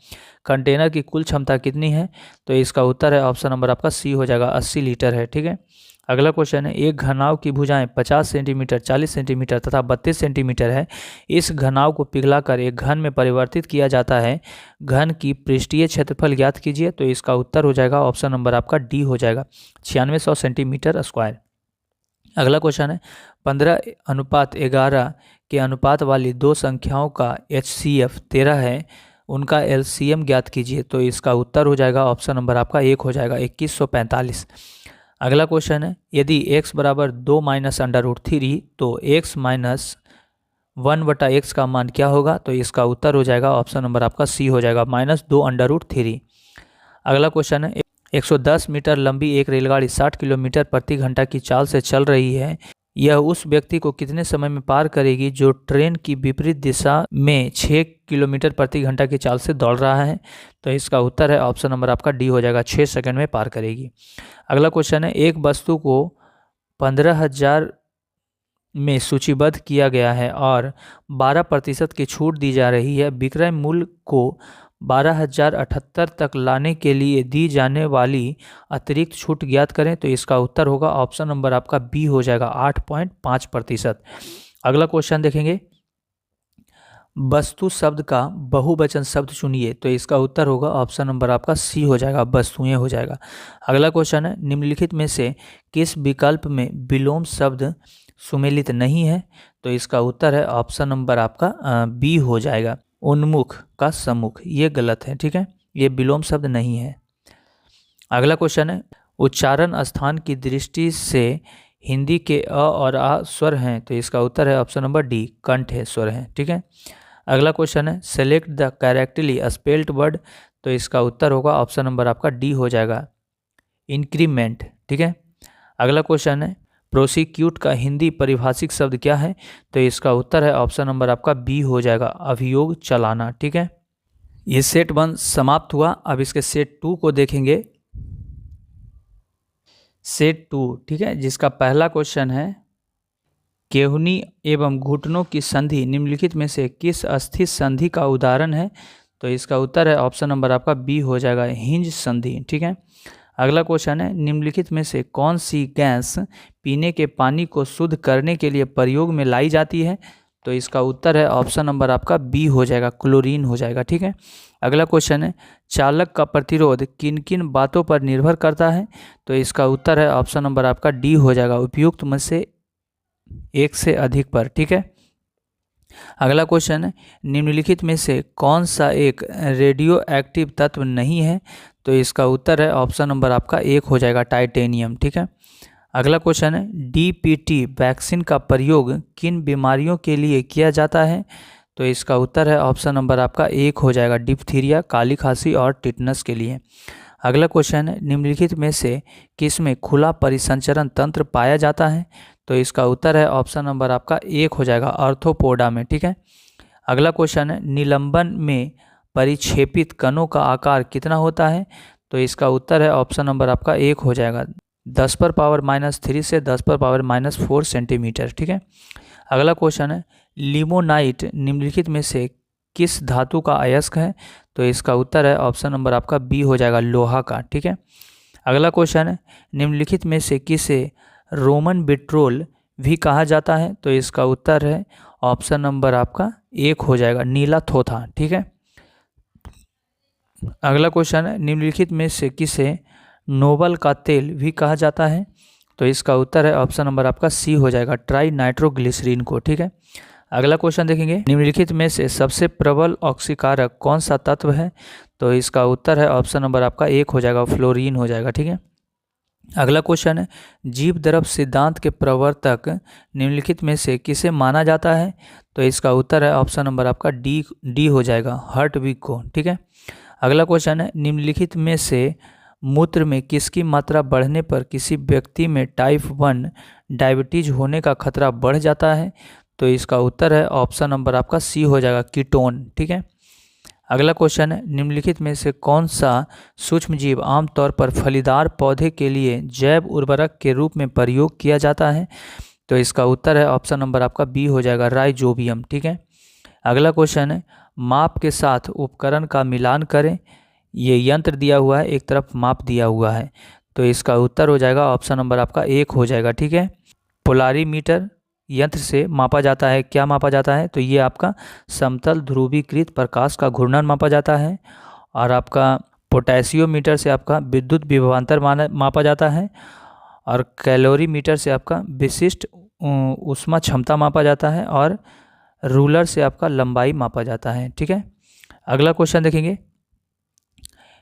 कंटेनर की कुल क्षमता कितनी है। तो इसका उत्तर है ऑप्शन नंबर आपका सी हो जाएगा, 80 लीटर है। ठीक है, अगला क्वेश्चन है, एक घनाव की भुजाएं 50 सेंटीमीटर, 40 सेंटीमीटर तथा 32 सेंटीमीटर है। इस घनाव को पिघलाकर एक घन में परिवर्तित किया जाता है। घन की पृष्ठीय क्षेत्रफल ज्ञात कीजिए। तो इसका उत्तर हो जाएगा ऑप्शन नंबर आपका डी हो जाएगा, 9600 सेंटीमीटर स्क्वायर। अगला क्वेश्चन है, 15:11 के अनुपात वाली 2 संख्याओं का HCF 13 है, उनका LCM ज्ञात कीजिए। तो इसका उत्तर हो जाएगा ऑप्शन नंबर आपका 1 हो जाएगा, 2145। अगला क्वेश्चन है, यदि x बराबर 2 माइनस √3 तो x माइनस 1/x का मान क्या होगा। तो इसका उत्तर हो जाएगा ऑप्शन नंबर आपका सी हो जाएगा, -2√3। अगला क्वेश्चन है, 110 मीटर लंबी एक रेलगाड़ी 60 किलोमीटर प्रति घंटा की चाल से चल रही है। यह उस व्यक्ति को कितने समय में पार करेगी जो ट्रेन की विपरीत दिशा में 6 किलोमीटर प्रति घंटा की चाल से दौड़ रहा है? तो इसका उत्तर है ऑप्शन नंबर आपका डी हो जाएगा, 6 सेकंड में पार करेगी। अगला क्वेश्चन है, एक वस्तु को 15,000 में सूचीबद्ध किया गया है और 12% की छूट दी जा रही है। विक्रय मूल्य को 12,078 तक लाने के लिए दी जाने वाली अतिरिक्त छूट ज्ञात करें। तो इसका उत्तर होगा ऑप्शन नंबर आपका बी हो जाएगा, 8.5%। अगला क्वेश्चन देखेंगे, वस्तु शब्द का बहुवचन शब्द चुनिए। तो इसका उत्तर होगा ऑप्शन नंबर आपका सी हो जाएगा, वस्तुएं हो जाएगा। अगला क्वेश्चन है, निम्नलिखित में से किस विकल्प में विलोम शब्द सुमेलित नहीं है? तो इसका उत्तर है ऑप्शन नंबर आपका बी हो जाएगा, उन्मुख का सम्मुख। ये गलत है, ठीक है, ये विलोम शब्द नहीं है। अगला क्वेश्चन है, उच्चारण स्थान की दृष्टि से हिंदी के अ और आ स्वर हैं। तो इसका उत्तर है ऑप्शन नंबर डी, कंठ है, स्वर है, ठीक है। अगला क्वेश्चन है, select the correctly spelled word. तो इसका उत्तर होगा ऑप्शन नंबर आपका डी हो जाएगा, इंक्रीमेंट, ठीक है। अगला क्वेश्चन है, प्रोसिक्यूट का हिंदी परिभाषिक शब्द क्या है? तो इसका उत्तर है ऑप्शन नंबर आपका बी हो जाएगा, अभियोग चलाना, ठीक है। ये सेट 1 समाप्त हुआ। अब इसके सेट 2 को देखेंगे। सेट 2, ठीक है, जिसका पहला क्वेश्चन है, केहुनी एवं घुटनों की संधि निम्नलिखित में से किस अस्थिर संधि का उदाहरण है? तो इसका उत्तर है ऑप्शन नंबर आपका बी हो जाएगा, हिंज संधि, ठीक है। अगला क्वेश्चन है, निम्नलिखित में से कौन सी गैस पीने के पानी को शुद्ध करने के लिए प्रयोग में लाई जाती है? तो इसका उत्तर है ऑप्शन नंबर आपका बी हो जाएगा, क्लोरीन हो जाएगा, ठीक है। अगला क्वेश्चन है, चालक का प्रतिरोध किन किन बातों पर निर्भर करता है? तो इसका उत्तर है ऑप्शन नंबर आपका डी हो जाएगा, उपयुक्त में से एक से अधिक पर, ठीक है। अगला क्वेश्चन है, निम्नलिखित में से कौन सा एक रेडियो एक्टिव तत्व नहीं है? तो इसका उत्तर है ऑप्शन नंबर आपका एक हो जाएगा, टाइटेनियम, ठीक है। अगला क्वेश्चन है, डीपीटी वैक्सीन का प्रयोग किन बीमारियों के लिए किया जाता है? तो इसका उत्तर है ऑप्शन नंबर आपका एक हो जाएगा, डिप्थीरिया, काली खांसी और टिटनस के लिए। अगला क्वेश्चन है, निम्नलिखित में से किसमें खुला परिसंचरण तंत्र पाया जाता है? तो इसका उत्तर है ऑप्शन नंबर आपका एक हो जाएगा, आर्थ्रोपोडा में, ठीक है। अगला क्वेश्चन है, निलंबन में परिक्षेपित कणों का आकार कितना होता है? तो इसका उत्तर है ऑप्शन नंबर आपका एक हो जाएगा, 10⁻³ से 10⁻⁴ सेंटीमीटर, ठीक है। अगला क्वेश्चन है, लिमोनाइट निम्नलिखित में से किस धातु का अयस्क है? तो इसका उत्तर है ऑप्शन नंबर आपका बी हो जाएगा, लोहा का, ठीक है। अगला क्वेश्चन है, निम्नलिखित में से किसे रोमन विट्रोल भी कहा जाता है? तो इसका उत्तर है ऑप्शन नंबर आपका एक हो जाएगा, नीला थोथा, ठीक है। अगला क्वेश्चन है, निम्नलिखित में से किसे नोबल का तेल भी कहा जाता है? तो इसका उत्तर है ऑप्शन नंबर आपका सी हो जाएगा, ट्राई नाइट्रोग्लिसरीन को, ठीक है। अगला क्वेश्चन देखेंगे, निम्नलिखित में से सबसे प्रबल ऑक्सीकारक कौन सा तत्व है? तो इसका उत्तर है ऑप्शन नंबर आपका एक हो जाएगा, फ्लोरीन हो जाएगा, ठीक है। अगला क्वेश्चन है, जीव द्रव सिद्धांत के प्रवर्तक निम्नलिखित में से किसे माना जाता है? तो इसका उत्तर है ऑप्शन नंबर आपका डी हो जाएगा, हर्टविग को, ठीक है। अगला क्वेश्चन है, निम्नलिखित में से मूत्र में किसकी मात्रा बढ़ने पर किसी व्यक्ति में टाइप 1 डायबिटीज होने का खतरा बढ़ जाता है? तो इसका उत्तर है ऑप्शन नंबर आपका सी हो जाएगा, कीटोन, ठीक है। अगला क्वेश्चन है, निम्नलिखित में से कौन सा सूक्ष्मजीव आमतौर पर फलीदार पौधे के लिए जैव उर्वरक के रूप में प्रयोग किया जाता है? तो इसका उत्तर है ऑप्शन नंबर आपका बी हो जाएगा, राइजोबियम, ठीक है। अगला क्वेश्चन है, माप के साथ उपकरण का मिलान करें। ये यंत्र दिया हुआ है, एक तरफ माप दिया हुआ है, तो इसका उत्तर हो जाएगा ऑप्शन नंबर आपका एक हो जाएगा, ठीक है। पोलारीमीटर यंत्र से मापा जाता है, क्या मापा जाता है? तो ये आपका समतल ध्रुवीकृत प्रकाश का घूर्णन मापा जाता है। और आपका पोटेशियोमीटर से आपका विद्युत विभवांतर मापा जाता है। और कैलोरीमीटर से आपका विशिष्ट ऊष्मा क्षमता मापा जाता है। और रूलर से आपका लंबाई मापा जाता है, ठीक है। अगला क्वेश्चन देखेंगे,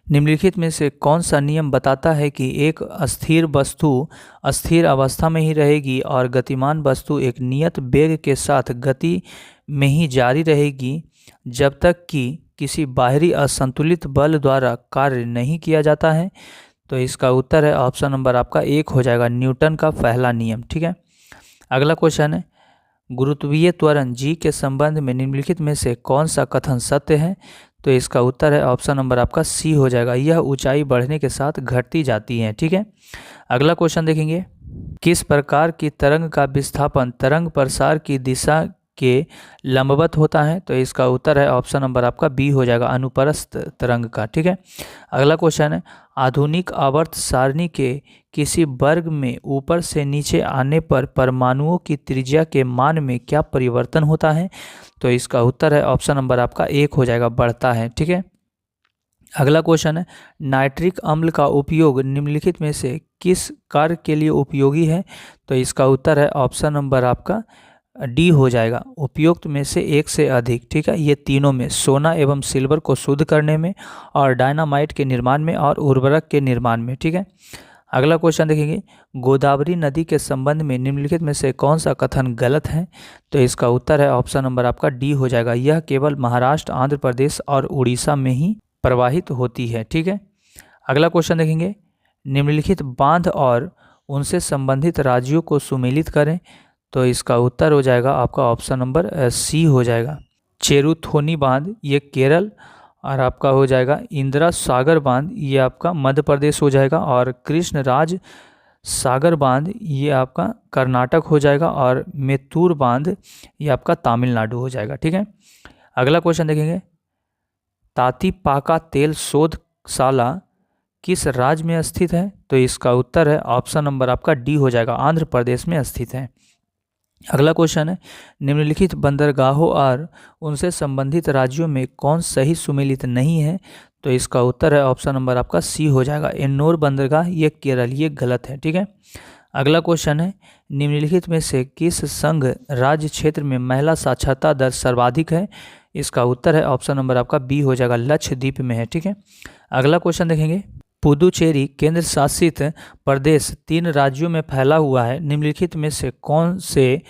निम्नलिखित में से कौन सा नियम बताता है कि एक अस्थिर वस्तु अस्थिर अवस्था में ही रहेगी और गतिमान वस्तु एक नियत वेग के साथ गति में ही जारी रहेगी जब तक कि किसी बाहरी असंतुलित बल द्वारा कार्य नहीं किया जाता है? तो इसका उत्तर है ऑप्शन नंबर आपका एक हो जाएगा, न्यूटन का पहला नियम, ठीक है। अगला क्वेश्चन है, गुरुत्वीय त्वरण जी के संबंध में निम्नलिखित में से कौन सा कथन सत्य है? तो इसका उत्तर है ऑप्शन नंबर आपका सी हो जाएगा, यह ऊंचाई बढ़ने के साथ घटती जाती है। ठीक है, अगला क्वेश्चन देखेंगे, किस प्रकार की तरंग का विस्थापन तरंग प्रसार की दिशा के लंबवत होता है? तो इसका उत्तर है ऑप्शन नंबर आपका बी हो जाएगा, अनुप्रस्थ तरंग का। ठीक है, अगला क्वेश्चन है, आधुनिक आवर्त सारणी के किसी वर्ग में ऊपर से नीचे आने पर परमाणुओं की त्रिज्या के मान में क्या परिवर्तन होता है? तो इसका उत्तर है ऑप्शन नंबर आपका एक हो जाएगा, बढ़ता है। ठीक है, अगला क्वेश्चन है, नाइट्रिक अम्ल का उपयोग निम्नलिखित में से किस कार्य के लिए उपयोगी है? तो इसका उत्तर है ऑप्शन नंबर आपका डी हो जाएगा, उपयुक्त में से एक से अधिक। ठीक है, ये तीनों में, सोना एवं सिल्वर को शुद्ध करने में, और डायनामाइट के निर्माण में, और उर्वरक के निर्माण में। ठीक है, अगला क्वेश्चन देखेंगे, गोदावरी नदी के संबंध में निम्नलिखित में से कौन सा कथन गलत है? तो इसका उत्तर है ऑप्शन नंबर आपका डी हो जाएगा, यह केवल महाराष्ट्र, आंध्र प्रदेश और उड़ीसा में ही प्रवाहित होती है। ठीक है, अगला क्वेश्चन देखेंगे, निम्नलिखित बांध और उनसे संबंधित राज्यों को सुमेलित करें। तो इसका उत्तर हो जाएगा आपका ऑप्शन नंबर सी हो जाएगा, चेरुथोनी बांध ये केरल, और आपका हो जाएगा इंदिरा सागर बांध ये आपका मध्य प्रदेश हो जाएगा, और कृष्णराज सागर बांध ये आपका कर्नाटक हो जाएगा, और मेत्तूर बांध ये आपका तमिलनाडु हो जाएगा। ठीक है, अगला क्वेश्चन देखेंगे, तातीपाका तेल शोधशाला किस राज्य में स्थित है? तो इसका उत्तर है ऑप्शन नंबर आपका डी हो जाएगा, आंध्र प्रदेश में स्थित है। अगला क्वेश्चन है, निम्नलिखित बंदरगाहों और उनसे संबंधित राज्यों में कौन सही सुमेलित नहीं है? तो इसका उत्तर है ऑप्शन नंबर आपका सी हो जाएगा, एन्नोर बंदरगाह ये केरल, ये गलत है। ठीक है, अगला क्वेश्चन है, निम्नलिखित में से किस संघ राज्य क्षेत्र में महिला साक्षरता दर सर्वाधिक है? इसका उत्तर है ऑप्शन नंबर आपका बी हो जाएगा, लक्षद्वीप में है। ठीक है, अगला क्वेश्चन देखेंगे, पुदुचेरी केंद्र शासित प्रदेश 3 राज्यों में फैला हुआ है, निम्नलिखित में से कौन से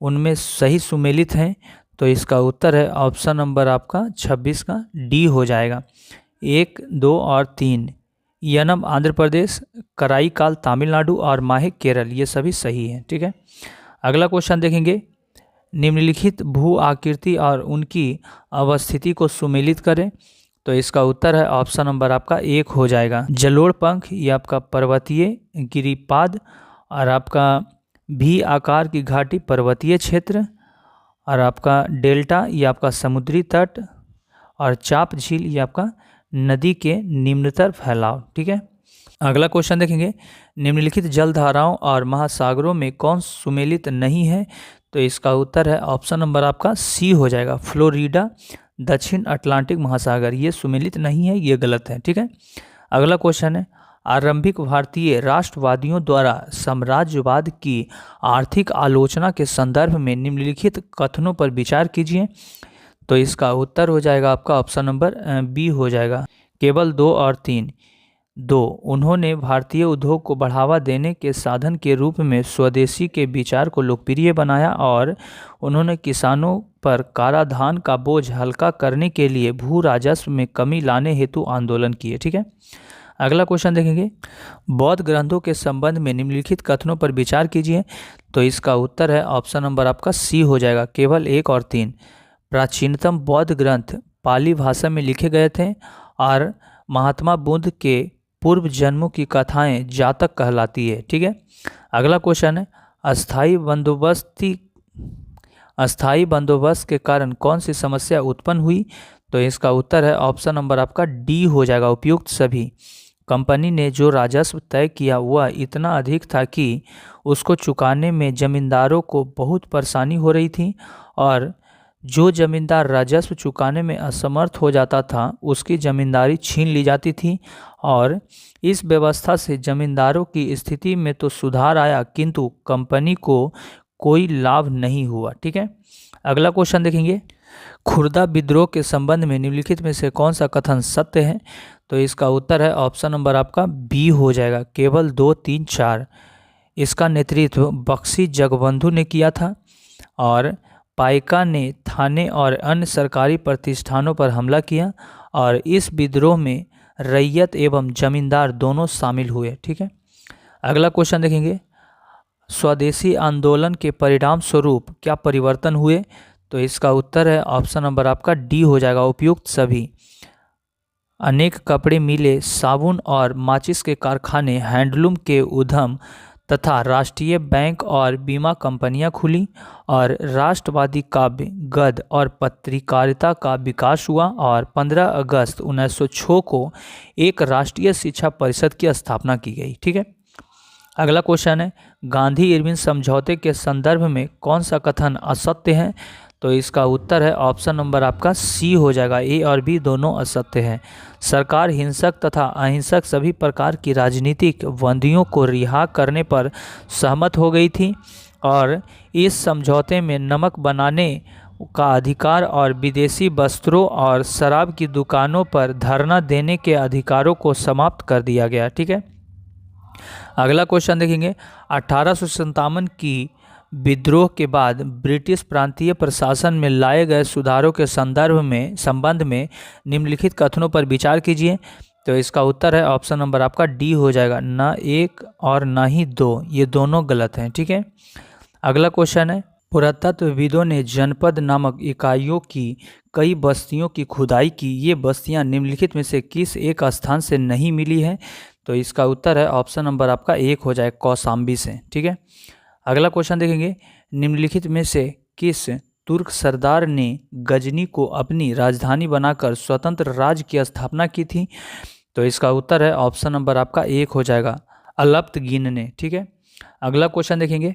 उनमें सही सुमेलित हैं? तो इसका उत्तर है ऑप्शन नंबर आपका 26 का डी हो जाएगा, 1, 2 और 3, यनम आंध्र प्रदेश, कराईकाल तमिलनाडु और माहे केरल, ये सभी सही हैं। ठीक है, अगला क्वेश्चन देखेंगे, निम्नलिखित भू आकृति और उनकी अवस्थिति को सुमेलित करें। तो इसका उत्तर है ऑप्शन नंबर आपका एक हो जाएगा, जलोढ़ पंख ये आपका पर्वतीय गिरिपाद, और आपका भी आकार की घाटी पर्वतीय क्षेत्र, और आपका डेल्टा ये आपका समुद्री तट, और चाप झील ये आपका नदी के निम्नतर फैलाव। ठीक है, अगला क्वेश्चन देखेंगे, निम्नलिखित जलधाराओं और महासागरों में कौन सुमेलित नहीं है? तो इसका उत्तर है ऑप्शन नंबर आपका सी हो जाएगा, फ्लोरिडा दक्षिण अटलांटिक महासागर, ये सुमेलित नहीं है, ये गलत है। ठीक है, अगला क्वेश्चन है, आरंभिक भारतीय राष्ट्रवादियों द्वारा साम्राज्यवाद की आर्थिक आलोचना के संदर्भ में निम्नलिखित कथनों पर विचार कीजिए। तो इसका उत्तर हो जाएगा आपका ऑप्शन नंबर बी हो जाएगा, केवल 2 और 3। 2, उन्होंने भारतीय उद्योग को बढ़ावा देने के साधन के रूप में स्वदेशी के विचार को लोकप्रिय बनाया, और उन्होंने किसानों पर काराधान का बोझ हल्का करने के लिए भू राजस्व में कमी लाने हेतु आंदोलन किए। ठीक है, अगला क्वेश्चन देखेंगे, बौद्ध ग्रंथों के संबंध में निम्नलिखित कथनों पर विचार कीजिए। तो इसका उत्तर है ऑप्शन नंबर आपका सी हो जाएगा, केवल 1 और 3। प्राचीनतम बौद्ध ग्रंथ पाली भाषा में लिखे गए थे, और महात्मा बुद्ध के पूर्व जन्मों की कथाएं जातक कहलाती है। ठीक है, अगला क्वेश्चन है, अस्थाई बंदोबस्त के कारण कौन सी समस्या उत्पन्न हुई? तो इसका उत्तर है ऑप्शन नंबर आपका डी हो जाएगा, उपयुक्त सभी। कंपनी ने जो राजस्व तय किया वह इतना अधिक था कि उसको चुकाने में जमींदारों को बहुत परेशानी हो रही थी, और जो जमींदार राजस्व चुकाने में असमर्थ हो जाता था उसकी जमींदारी छीन ली जाती थी, और इस व्यवस्था से जमींदारों की स्थिति में तो सुधार आया, किंतु कंपनी को कोई लाभ नहीं हुआ। ठीक है, अगला क्वेश्चन देखेंगे, खुर्दा विद्रोह के संबंध में निम्नलिखित में से कौन सा कथन सत्य है? तो इसका उत्तर है ऑप्शन नंबर आपका बी हो जाएगा, केवल 2, 3, 4। इसका नेतृत्व बख्शी जगबंधु ने किया था, और पाइका ने थाने और अन्य सरकारी प्रतिष्ठानों पर हमला किया, और इस विद्रोह में रैयत एवं जमींदार दोनों शामिल हुए। ठीक है, अगला क्वेश्चन देखेंगे, स्वदेशी आंदोलन के परिणाम स्वरूप क्या परिवर्तन हुए? तो इसका उत्तर है ऑप्शन नंबर आपका डी हो जाएगा, उपयुक्त सभी। अनेक कपड़े मिलें, साबुन और माचिस के कारखाने, हैंडलूम के उद्यम तथा राष्ट्रीय बैंक और बीमा कंपनियां खुली और राष्ट्रवादी काव्य, गद्य और पत्रकारिता का विकास हुआ और 15 अगस्त 1906 को एक राष्ट्रीय शिक्षा परिषद की स्थापना की गई। ठीक है, अगला क्वेश्चन है, गांधी इरविन समझौते के संदर्भ में कौन सा कथन असत्य है? तो इसका उत्तर है ऑप्शन नंबर आपका सी हो जाएगा, ए और बी दोनों असत्य हैं। सरकार हिंसक तथा अहिंसक सभी प्रकार की राजनीतिक बंदियों को रिहा करने पर सहमत हो गई थी और इस समझौते में नमक बनाने का अधिकार और विदेशी वस्त्रों और शराब की दुकानों पर धरना देने के अधिकारों को समाप्त कर दिया गया। ठीक है, अगला क्वेश्चन देखेंगे, 1857 की विद्रोह के बाद ब्रिटिश प्रांतीय प्रशासन में लाए गए सुधारों के संबंध में निम्नलिखित कथनों पर विचार कीजिए। तो इसका उत्तर है ऑप्शन नंबर आपका डी हो जाएगा, ना एक और ना ही दो, ये दोनों गलत हैं। ठीक है, अगला क्वेश्चन है, पुरातत्वविदों ने जनपद नामक इकाइयों की कई बस्तियों की खुदाई की, ये बस्तियां निम्नलिखित में से किस एक स्थान से नहीं मिली है? तो इसका उत्तर है ऑप्शन नंबर आपका एक हो जाए, कौसाम्बी से। ठीक है, अगला क्वेश्चन देखेंगे, निम्नलिखित में से किस तुर्क सरदार ने गजनी को अपनी राजधानी बनाकर स्वतंत्र राज्य की स्थापना की थी? तो इसका उत्तर है ऑप्शन नंबर आपका एक हो जाएगा, अलप्तगिन ने। ठीक है, अगला क्वेश्चन देखेंगे,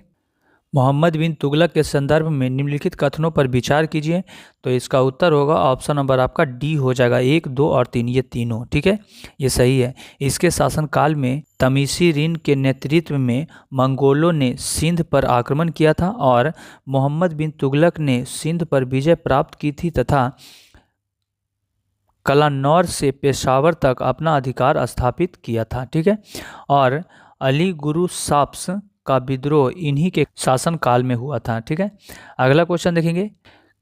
मोहम्मद बिन तुगलक के संदर्भ में निम्नलिखित कथनों पर विचार कीजिए। तो इसका उत्तर होगा ऑप्शन नंबर आपका डी हो जाएगा, 1, 2 और 3, ये तीनों। ठीक है, ये सही है। इसके शासनकाल में तमीसीरिन के नेतृत्व में मंगोलों ने सिंध पर आक्रमण किया था और मोहम्मद बिन तुगलक ने सिंध पर विजय प्राप्त की थी तथा कलानौर से पेशावर तक अपना अधिकार स्थापित किया था। ठीक है, और अली गुरु साप्स का विद्रोह इन्हीं के शासनकाल में हुआ था। ठीक है, अगला क्वेश्चन देखेंगे,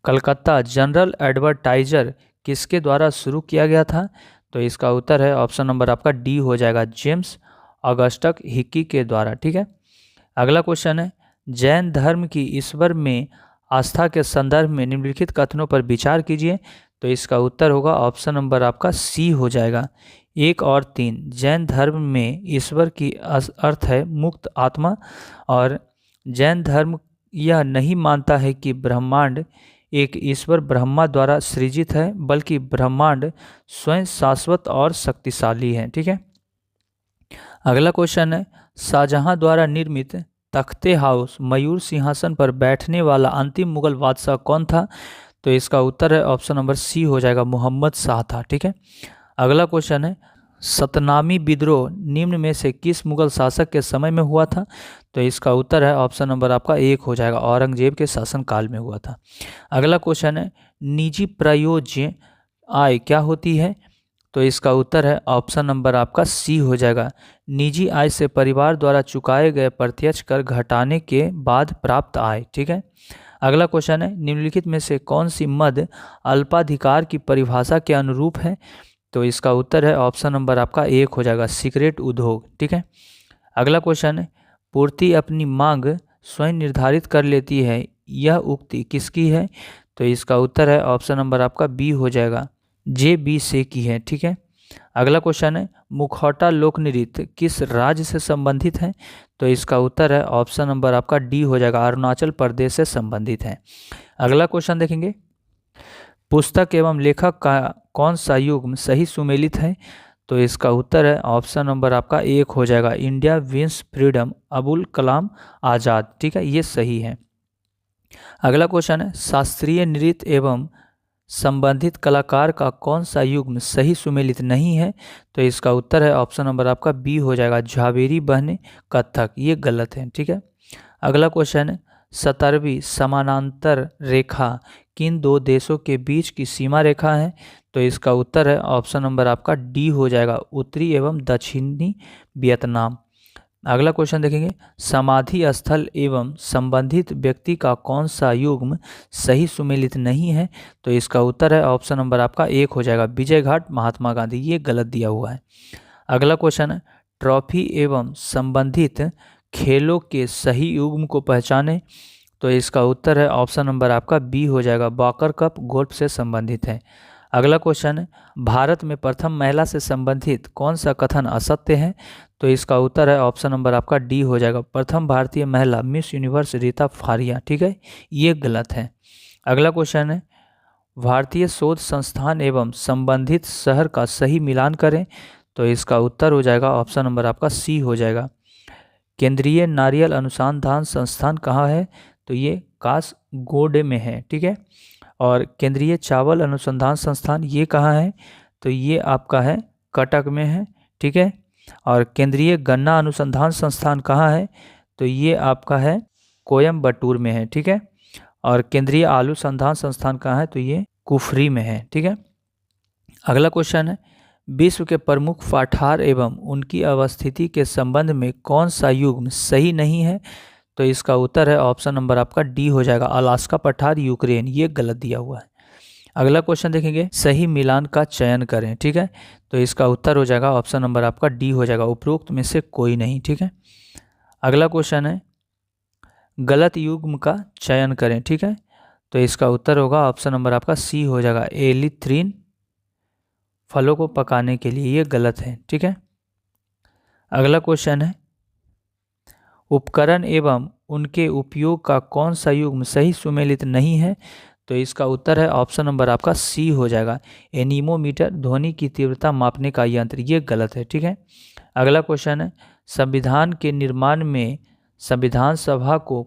कलकत्ता जनरल एडवर्टाइजर किसके द्वारा शुरू किया गया था? तो इसका उत्तर है ऑप्शन नंबर आपका डी हो जाएगा, जेम्स ऑगस्टस हिकी के द्वारा। ठीक है, अगला क्वेश्चन है, जैन धर्म की ईश्वर में आस्था के संदर्भ में निम्नलिखित कथनों पर विचार कीजिए। तो इसका उत्तर होगा ऑप्शन नंबर आपका सी हो जाएगा, 1 और 3। जैन धर्म में ईश्वर की अर्थ है मुक्त आत्मा और जैन धर्म यह नहीं मानता है कि ब्रह्मांड एक ईश्वर ब्रह्मा द्वारा सृजित है, बल्कि ब्रह्मांड स्वयं शाश्वत और शक्तिशाली है। ठीक है, अगला क्वेश्चन है, शाहजहां द्वारा निर्मित तख्ते हाउस मयूर सिंहासन पर बैठने वाला अंतिम मुगल बादशाह कौन था? तो इसका उत्तर है ऑप्शन नंबर सी हो जाएगा, मोहम्मद शाह था। ठीक है, अगला क्वेश्चन है, सतनामी विद्रोह निम्न में से किस मुगल शासक के समय में हुआ था? तो इसका उत्तर है ऑप्शन नंबर आपका एक हो जाएगा, औरंगजेब के शासनकाल में हुआ था। अगला क्वेश्चन है, निजी प्रयोज्य आय क्या होती है? तो इसका उत्तर है ऑप्शन नंबर आपका सी हो जाएगा, निजी आय से परिवार द्वारा चुकाए गए प्रत्यक्ष कर घटाने के बाद प्राप्त आय। ठीक है, अगला क्वेश्चन है, निम्नलिखित में से कौन सी मद अल्पाधिकार की परिभाषा के अनुरूप है? तो इसका उत्तर है ऑप्शन नंबर आपका एक हो जाएगा, सिगरेट उद्योग। ठीक है, अगला क्वेश्चन है, पूर्ति अपनी मांग स्वयं निर्धारित कर लेती है, यह उक्ति किसकी है? तो इसका उत्तर है ऑप्शन नंबर आपका बी हो जाएगा, जे बी से की है। ठीक है, अगला क्वेश्चन है, मुखौटा लोक नृत्य किस राज्य से संबंधित है? तो इसका उत्तर है ऑप्शन नंबर आपका डी हो जाएगा, अरुणाचल प्रदेश से संबंधित है। अगला क्वेश्चन देखेंगे, पुस्तक एवं लेखक का कौन सा युग्म सही सुमेलित है? तो इसका उत्तर है ऑप्शन नंबर आपका एक हो जाएगा, India wins freedom Abul Kalam Azad. ठीक है, ये सही है। अगला क्वेश्चन है, शास्त्रीय नृत्य एवं संबंधित कलाकार का कौन सा युग्म सही सुमेलित नहीं है? तो इसका उत्तर है ऑप्शन नंबर आपका बी हो जाएगा, झावेरी बहने कथक, ये गलत है। ठीक है, अगला क्वेश्चन है, 17वीं समानांतर रेखा किन दो देशों के बीच की सीमा रेखा है? तो इसका उत्तर है ऑप्शन नंबर आपका डी हो जाएगा, उत्तरी एवं दक्षिणी वियतनाम। अगला क्वेश्चन देखेंगे, समाधि स्थल एवं संबंधित व्यक्ति का कौन सा युग्म सही सुमेलित नहीं है? तो इसका उत्तर है ऑप्शन नंबर आपका एक हो जाएगा, विजय घाट महात्मा गांधी, ये गलत दिया हुआ है। अगला क्वेश्चन है, ट्रॉफी एवं संबंधित खेलों के सही युग्म को पहचाने, तो इसका उत्तर है ऑप्शन नंबर आपका बी हो जाएगा, वॉकर कप गोल्फ से संबंधित है। अगला क्वेश्चन है, भारत में प्रथम महिला से संबंधित कौन सा कथन असत्य है, तो इसका उत्तर है ऑप्शन नंबर आपका डी हो जाएगा, प्रथम भारतीय महिला मिस यूनिवर्स रीता फारिया। ठीक है, ये गलत है। अगला क्वेश्चन है, भारतीय शोध संस्थान एवं संबंधित शहर का सही मिलान करें, तो इसका उत्तर हो जाएगा ऑप्शन नंबर आपका सी हो जाएगा। केंद्रीय नारियल अनुसंधान संस्थान कहाँ है, तो ये कासगोडे में है। ठीक है, और केंद्रीय चावल अनुसंधान संस्थान ये कहाँ है, तो ये आपका है कटक में है। ठीक है, और केंद्रीय गन्ना अनुसंधान संस्थान कहाँ है, तो ये आपका है कोयम्बटूर में है। ठीक है, और केंद्रीय आलू संधान संस्थान कहाँ है, तो ये कुफरी में है। ठीक है, अगला क्वेश्चन है, विश्व के प्रमुख पठार एवं उनकी अवस्थिति के संबंध में कौन सा युग्म सही नहीं है, तो इसका उत्तर है ऑप्शन नंबर आपका डी हो जाएगा, अलास्का पठार यूक्रेन। ये गलत दिया हुआ है। अगला क्वेश्चन देखेंगे, सही मिलान का चयन करें। ठीक है, तो इसका उत्तर हो जाएगा ऑप्शन नंबर आपका डी हो जाएगा, उपरोक्त में से कोई नहीं। ठीक है, अगला क्वेश्चन है, गलत युग्म का चयन करें। ठीक है, तो इसका उत्तर होगा ऑप्शन नंबर आपका सी हो जाएगा, एलिथ्रीन फलों को पकाने के लिए। ये गलत है। ठीक है, अगला क्वेश्चन है, उपकरण एवं उनके उपयोग का कौन सा युग्म सही सुमेलित नहीं है, तो इसका उत्तर है ऑप्शन नंबर आपका सी हो जाएगा, एनीमोमीटर ध्वनि की तीव्रता मापने का यंत्र। ये गलत है। ठीक है, अगला क्वेश्चन है, संविधान के निर्माण में संविधान सभा को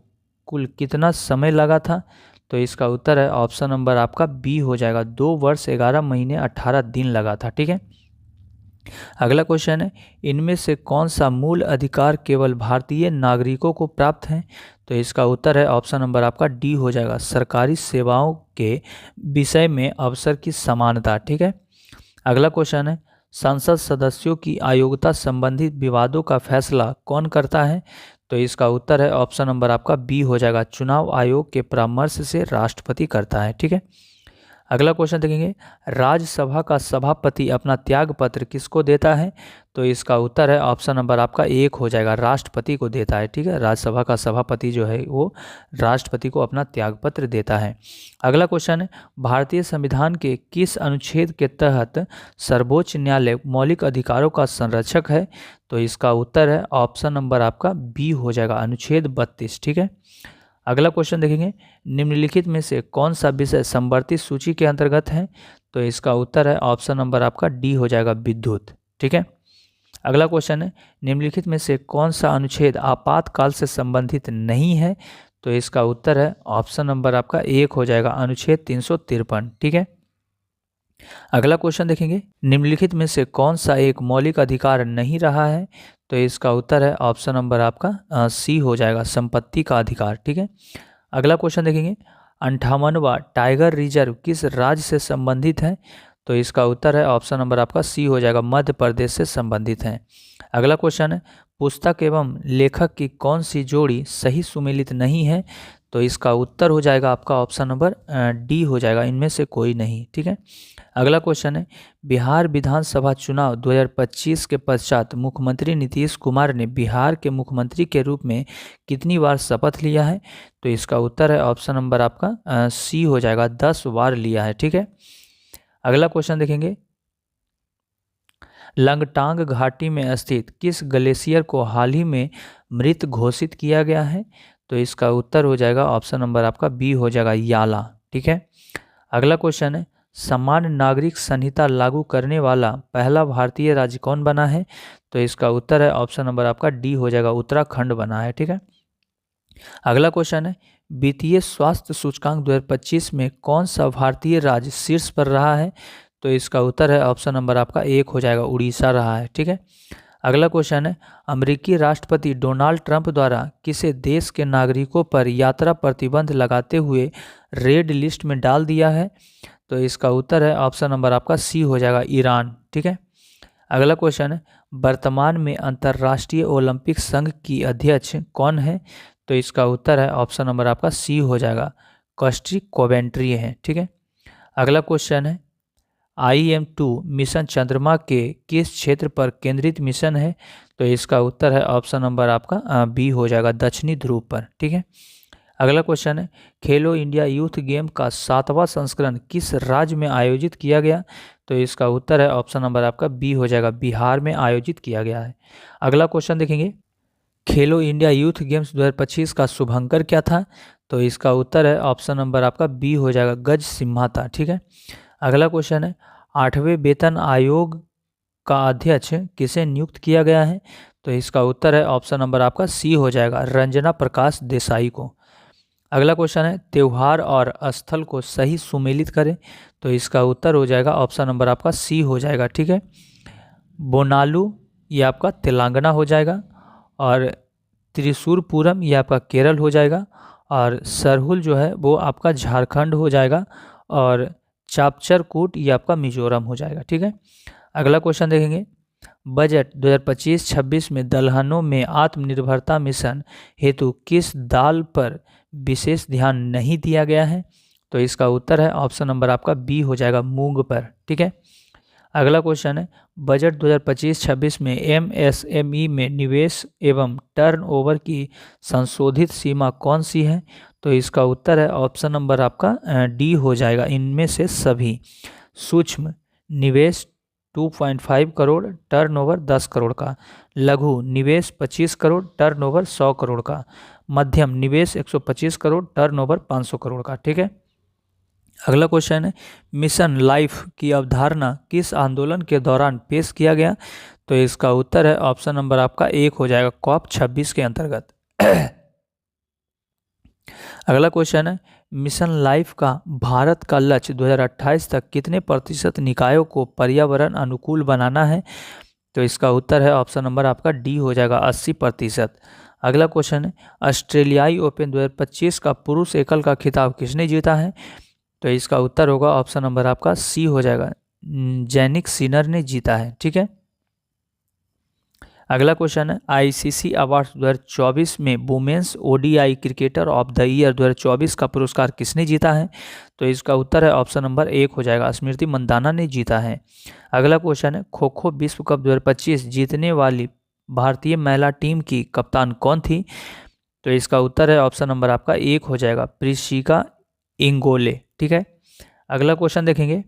कुल कितना समय लगा था, तो इसका उत्तर है ऑप्शन नंबर आपका बी हो जाएगा, 2 वर्ष 11 महीने 18 दिन लगा था। ठीक है, अगला क्वेश्चन है, इनमें से कौन सा मूल अधिकार केवल भारतीय नागरिकों को प्राप्त है, तो इसका उत्तर है ऑप्शन नंबर आपका डी हो जाएगा, सरकारी सेवाओं के विषय में अवसर की समानता। ठीक है, अगला क्वेश्चन है, संसद सदस्यों की अयोग्यता संबंधित विवादों का फैसला कौन करता है, तो इसका उत्तर है ऑप्शन नंबर आपका बी हो जाएगा, चुनाव आयोग के परामर्श से राष्ट्रपति करता है। ठीक है, अगला क्वेश्चन देखेंगे, राज्यसभा का सभापति अपना त्याग पत्र किसको देता है, तो इसका उत्तर है ऑप्शन नंबर आपका एक हो जाएगा, राष्ट्रपति को देता है। ठीक है, राज्यसभा का सभापति जो है वो राष्ट्रपति को अपना त्याग पत्र देता है। अगला क्वेश्चन है, भारतीय संविधान के किस अनुच्छेद के तहत सर्वोच्च न्यायालय मौलिक अधिकारों का संरक्षक है, तो इसका उत्तर है ऑप्शन नंबर आपका बी हो जाएगा, अनुच्छेद 32। ठीक है, अगला क्वेश्चन देखेंगे, निम्नलिखित में से कौन सा विषय संवर्धित सूची के अंतर्गत है, तो इसका उत्तर है ऑप्शन नंबर आपका डी हो जाएगा, विद्युत। ठीक है, अगला क्वेश्चन है, निम्नलिखित में से कौन सा अनुच्छेद आपातकाल से संबंधित नहीं है, तो इसका उत्तर है ऑप्शन नंबर आपका एक हो जाएगा, अनुच्छेद 353। ठीक है, अगला क्वेश्चन देखेंगे, निम्नलिखित में से कौन सा एक मौलिक अधिकार नहीं रहा है, तो इसका उत्तर है ऑप्शन नंबर आपका सी हो जाएगा, संपत्ति का अधिकार। ठीक है, अगला क्वेश्चन देखेंगे, 58वां टाइगर रिजर्व किस राज्य से संबंधित है, तो इसका उत्तर है ऑप्शन नंबर आपका सी हो जाएगा, मध्य प्रदेश से संबंधित है। अगला क्वेश्चन है, पुस्तक एवं लेखक की कौन सी जोड़ी सही सुमेलित नहीं है, तो इसका उत्तर हो जाएगा आपका ऑप्शन नंबर डी हो जाएगा, इनमें से कोई नहीं। ठीक है, अगला क्वेश्चन है, बिहार विधानसभा चुनाव 2025 के पश्चात मुख्यमंत्री नीतीश कुमार ने बिहार के मुख्यमंत्री के रूप में कितनी बार शपथ लिया है, तो इसका उत्तर है ऑप्शन नंबर आपका सी हो जाएगा, 10 बार लिया है। ठीक है, अगला क्वेश्चन देखेंगे, लंगटांग घाटी में स्थित किस ग्लेशियर को हाल ही में मृत घोषित किया गया है, तो इसका उत्तर हो जाएगा ऑप्शन नंबर आपका बी हो जाएगा, याला। ठीक है, अगला क्वेश्चन है, समान नागरिक संहिता लागू करने वाला पहला भारतीय राज्य कौन बना है, तो इसका उत्तर है ऑप्शन नंबर आपका डी हो जाएगा, उत्तराखंड बना है। ठीक है, अगला क्वेश्चन है, वित्तीय स्वास्थ्य सूचकांक 2025 में कौन सा भारतीय राज्य शीर्ष पर रहा है, तो इसका उत्तर है ऑप्शन नंबर आपका एक हो जाएगा, उड़ीसा रहा है। ठीक है, अगला क्वेश्चन है, अमेरिकी राष्ट्रपति डोनाल्ड ट्रंप द्वारा किसे देश के नागरिकों पर यात्रा प्रतिबंध लगाते हुए रेड लिस्ट में डाल दिया है, तो इसका उत्तर है ऑप्शन नंबर आपका सी हो जाएगा, ईरान। ठीक है, अगला क्वेश्चन है, वर्तमान में अंतर्राष्ट्रीय ओलंपिक संघ की अध्यक्ष कौन है, तो इसका उत्तर है ऑप्शन नंबर आपका सी हो जाएगा, कस्टी कोवेंट्री है। ठीक है, अगला क्वेश्चन है, IM-2 मिशन चंद्रमा के किस क्षेत्र पर केंद्रित मिशन है, तो इसका उत्तर है ऑप्शन नंबर आपका बी हो जाएगा, दक्षिणी ध्रुव पर। ठीक है, अगला क्वेश्चन है, खेलो इंडिया यूथ गेम का 7वां संस्करण किस राज्य में आयोजित किया गया? तो इसका उत्तर है ऑप्शन नंबर आपका बी हो जाएगा, बिहार में आयोजित किया गया है। अगला क्वेश्चन देखेंगे, खेलो इंडिया यूथ गेम्स 2025 का शुभंकर क्या था? तो इसका उत्तर है ऑप्शन नंबर आपका बी हो जाएगा, गज सिम्हा था। ठीक है, अगला क्वेश्चन है, 8वें वेतन आयोग का अध्यक्ष किसे नियुक्त किया गया है? तो इसका उत्तर है ऑप्शन नंबर आपका सी हो जाएगा, रंजना प्रकाश देसाई को। अगला क्वेश्चन है, त्योहार और स्थल को सही सुमेलित करें। तो इसका उत्तर हो जाएगा ऑप्शन नंबर आपका सी हो जाएगा। ठीक है, बोनालू ये आपका तेलंगाना हो जाएगा, और त्रिशूरपुरम ये आपका केरल हो जाएगा, और सरहुल जो है वो आपका झारखंड हो जाएगा, और चापचरकूट ये आपका मिजोरम हो जाएगा। ठीक है, अगला क्वेश्चन देखेंगे, बजट 2025-26 में दलहनों में आत्मनिर्भरता मिशन हेतु किस दाल पर विशेष ध्यान नहीं दिया गया है? तो इसका उत्तर है ऑप्शन नंबर आपका बी हो जाएगा, मूंग पर। ठीक है, अगला क्वेश्चन है, बजट 2025-26 में एमएसएमई में निवेश एवं टर्नओवर की संशोधित सीमा कौन सी है? तो इसका उत्तर है ऑप्शन नंबर आपका डी हो जाएगा, इनमें से सभी। सूक्ष्म निवेश 2.5 करोड़, टर्नओवर 10 करोड़ का, लघु निवेश 25 करोड़, टर्नओवर 100 करोड़ का, मध्यम निवेश 125 करोड़, टर्नओवर 500 करोड़ का। ठीक है, अगला क्वेश्चन है, मिशन लाइफ की अवधारणा किस आंदोलन के दौरान पेश किया गया? तो इसका उत्तर है ऑप्शन नंबर आपका एक हो जाएगा, COP 26 के अंतर्गत। अगला क्वेश्चन है, मिशन लाइफ का भारत का लक्ष्य 2028 तक कितने प्रतिशत निकायों को पर्यावरण अनुकूल बनाना है? तो इसका उत्तर है ऑप्शन नंबर आपका डी हो जाएगा, 80%। अगला क्वेश्चन है, ऑस्ट्रेलियाई ओपन 2025 का पुरुष एकल का खिताब किसने जीता है? तो इसका उत्तर होगा ऑप्शन नंबर आपका सी हो जाएगा, जैनिक सिनर ने जीता है। ठीक है, अगला क्वेश्चन है, आईसीसी अवार्ड 2024 में women's ODI cricketer of the year 2024 का पुरस्कार किसने जीता है? तो इसका उत्तर है ऑप्शन नंबर एक हो जाएगा, स्मृति मंदाना ने जीता है। अगला क्वेश्चन है, खो खो विश्व कप 2025 जीतने वाली भारतीय महिला टीम की कप्तान कौन थी? तो इसका उत्तर है ऑप्शन नंबर आपका एक हो जाएगा, प्रिशिका इंगोले। ठीक है, अगला क्वेश्चन देखेंगे,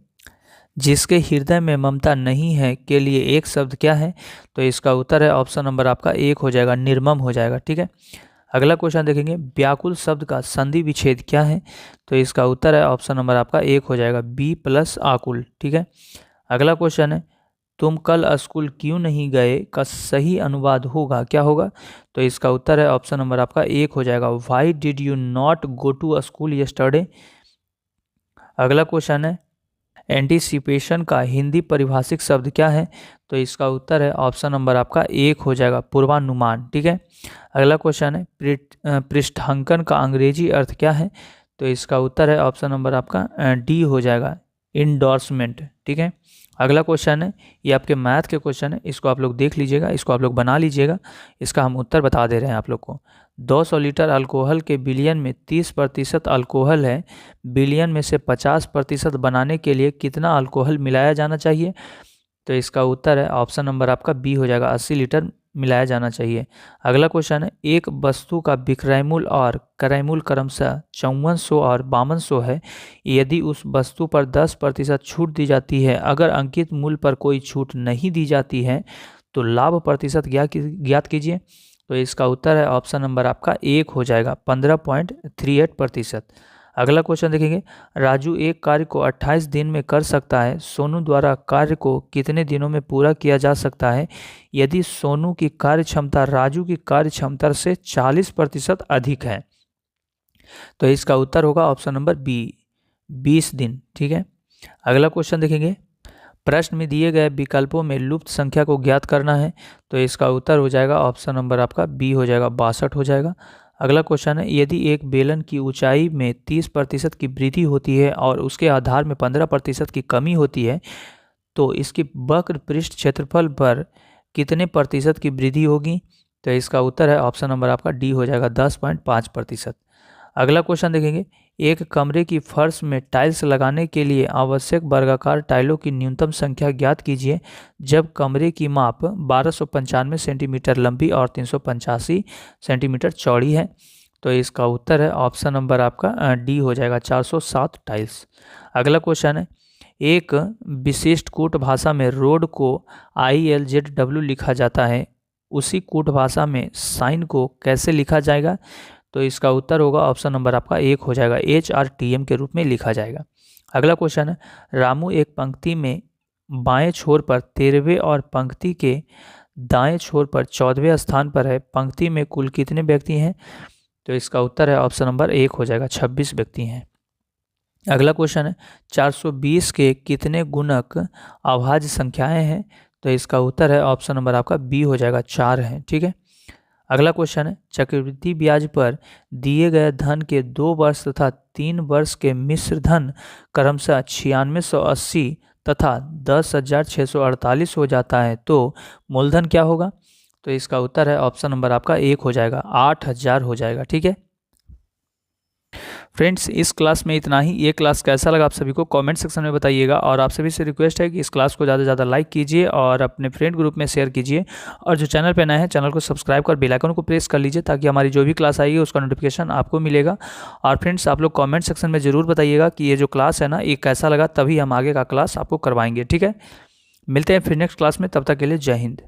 जिसके हृदय में ममता नहीं है के लिए एक शब्द क्या है? तो इसका उत्तर है ऑप्शन नंबर आपका एक हो जाएगा, निर्मम हो जाएगा। ठीक है, अगला क्वेश्चन देखेंगे, व्याकुल शब्द का संधि विच्छेद क्या है? तो इसका उत्तर है ऑप्शन नंबर आपका एक हो जाएगा, बी प्लस आकुल। ठीक है, अगला क्वेश्चन है, तुम कल स्कूल क्यों नहीं गए का सही अनुवाद होगा, क्या होगा? तो इसका उत्तर है ऑप्शन नंबर आपका एक हो जाएगा, why did you not go to school yesterday. अगला क्वेश्चन है, एंटीसिपेशन का हिंदी परिभाषिक शब्द क्या है? तो इसका उत्तर है ऑप्शन नंबर आपका एक हो जाएगा, पूर्वानुमान। ठीक है, अगला क्वेश्चन है, पृष्ठांकन का अंग्रेजी अर्थ क्या है? तो इसका उत्तर है ऑप्शन नंबर आपका डी हो जाएगा, इंडोर्समेंट। ठीक है, अगला क्वेश्चन है, ये आपके मैथ के क्वेश्चन है, इसको आप लोग देख लीजिएगा, इसको आप लोग बना लीजिएगा, इसका हम उत्तर बता दे रहे हैं आप लोग को। 200 लीटर अल्कोहल के बिलियन में 30% अल्कोहल है, बिलियन में से 50% बनाने के लिए कितना अल्कोहल मिलाया जाना चाहिए? तो इसका उत्तर है ऑप्शन नंबर आपका बी हो जाएगा, 80 लीटर मिलाया जाना चाहिए। अगला क्वेश्चन है, एक वस्तु का विक्रय मूल्य और क्रय मूल्य क्रमशः 5400 और 5200 है, यदि उस वस्तु पर 10% छूट दी जाती है, अगर अंकित मूल्य पर कोई छूट नहीं दी जाती है तो लाभ प्रतिशत ज्ञात कीजिए। तो इसका उत्तर है ऑप्शन नंबर आपका एक हो जाएगा, 15.38%। अगला क्वेश्चन देखेंगे, राजू एक कार्य को 28 दिन में कर सकता है, सोनू द्वारा कार्य को कितने दिनों में पूरा किया जा सकता है यदि सोनू की कार्य क्षमता राजू की कार्य क्षमता से 40% अधिक है? तो इसका उत्तर होगा ऑप्शन नंबर बी, 20 दिन। ठीक है, अगला क्वेश्चन देखेंगे, प्रश्न में दिए गए विकल्पों में लुप्त संख्या को ज्ञात करना है। तो इसका उत्तर हो जाएगा ऑप्शन नंबर आपका बी हो जाएगा, 62 हो जाएगा। अगला क्वेश्चन है, यदि एक बेलन की ऊंचाई में 30% की वृद्धि होती है और उसके आधार में 15% की कमी होती है तो इसकी वक्र पृष्ठ क्षेत्रफल पर कितने प्रतिशत की वृद्धि होगी? तो इसका उत्तर है ऑप्शन नंबर आपका डी हो जाएगा, 10.5%। अगला क्वेश्चन देखेंगे, एक कमरे की फर्श में टाइल्स लगाने के लिए आवश्यक वर्गाकार टाइलों की न्यूनतम संख्या ज्ञात कीजिए जब कमरे की माप 1295 सेंटीमीटर लंबी और 385 सेंटीमीटर चौड़ी है। तो इसका उत्तर है ऑप्शन नंबर आपका डी हो जाएगा, 407 टाइल्स। अगला क्वेश्चन है, एक विशिष्ट कूट भाषा में रोड को ILZW लिखा जाता है, उसी कूट भाषा में साइन को कैसे लिखा जाएगा? तो इसका उत्तर होगा ऑप्शन नंबर आपका एक हो जाएगा, HRTM के रूप में लिखा जाएगा। अगला क्वेश्चन है, रामू एक पंक्ति में बाएं छोर पर 13वें और पंक्ति के दाएं छोर पर 14वें स्थान पर है, पंक्ति में कुल कितने व्यक्ति हैं? तो इसका उत्तर है ऑप्शन नंबर एक हो जाएगा, 26 व्यक्ति हैं। अगला क्वेश्चन है, 420 के कितने गुणक अभाज्य संख्याएं हैं? तो इसका उत्तर है ऑप्शन नंबर आपका बी हो जाएगा, 4 है। ठीक है। अगला क्वेश्चन है, चक्रवृद्धि ब्याज पर दिए गए धन के 2 वर्ष तथा 3 वर्ष के मिश्र धन क्रमशः 9680 तथा 10,648 हो जाता है, तो मूलधन क्या होगा? तो इसका उत्तर है ऑप्शन नंबर आपका एक हो जाएगा, 8000 हो जाएगा। ठीक है फ्रेंड्स, इस क्लास में इतना ही। ये क्लास कैसा लगा आप सभी को कमेंट सेक्शन में बताइएगा, और आप सभी से रिक्वेस्ट है कि इस क्लास को ज़्यादा से ज़्यादा लाइक कीजिए और अपने फ्रेंड ग्रुप में शेयर कीजिए, और जो चैनल पे नए हैं चैनल को सब्सक्राइब कर बेल आइकन को प्रेस कर लीजिए ताकि हमारी जो भी क्लास आएगी उसका नोटिफिकेशन आपको मिलेगा। और फ्रेंड्स, आप लोग कॉमेंट सेक्शन में ज़रूर बताइएगा कि ये जो क्लास है ना ये कैसा लगा, तभी हम आगे का क्लास आपको करवाएंगे। ठीक है, मिलते हैं फिर नेक्स्ट क्लास में, तब तक के लिए जय हिंद।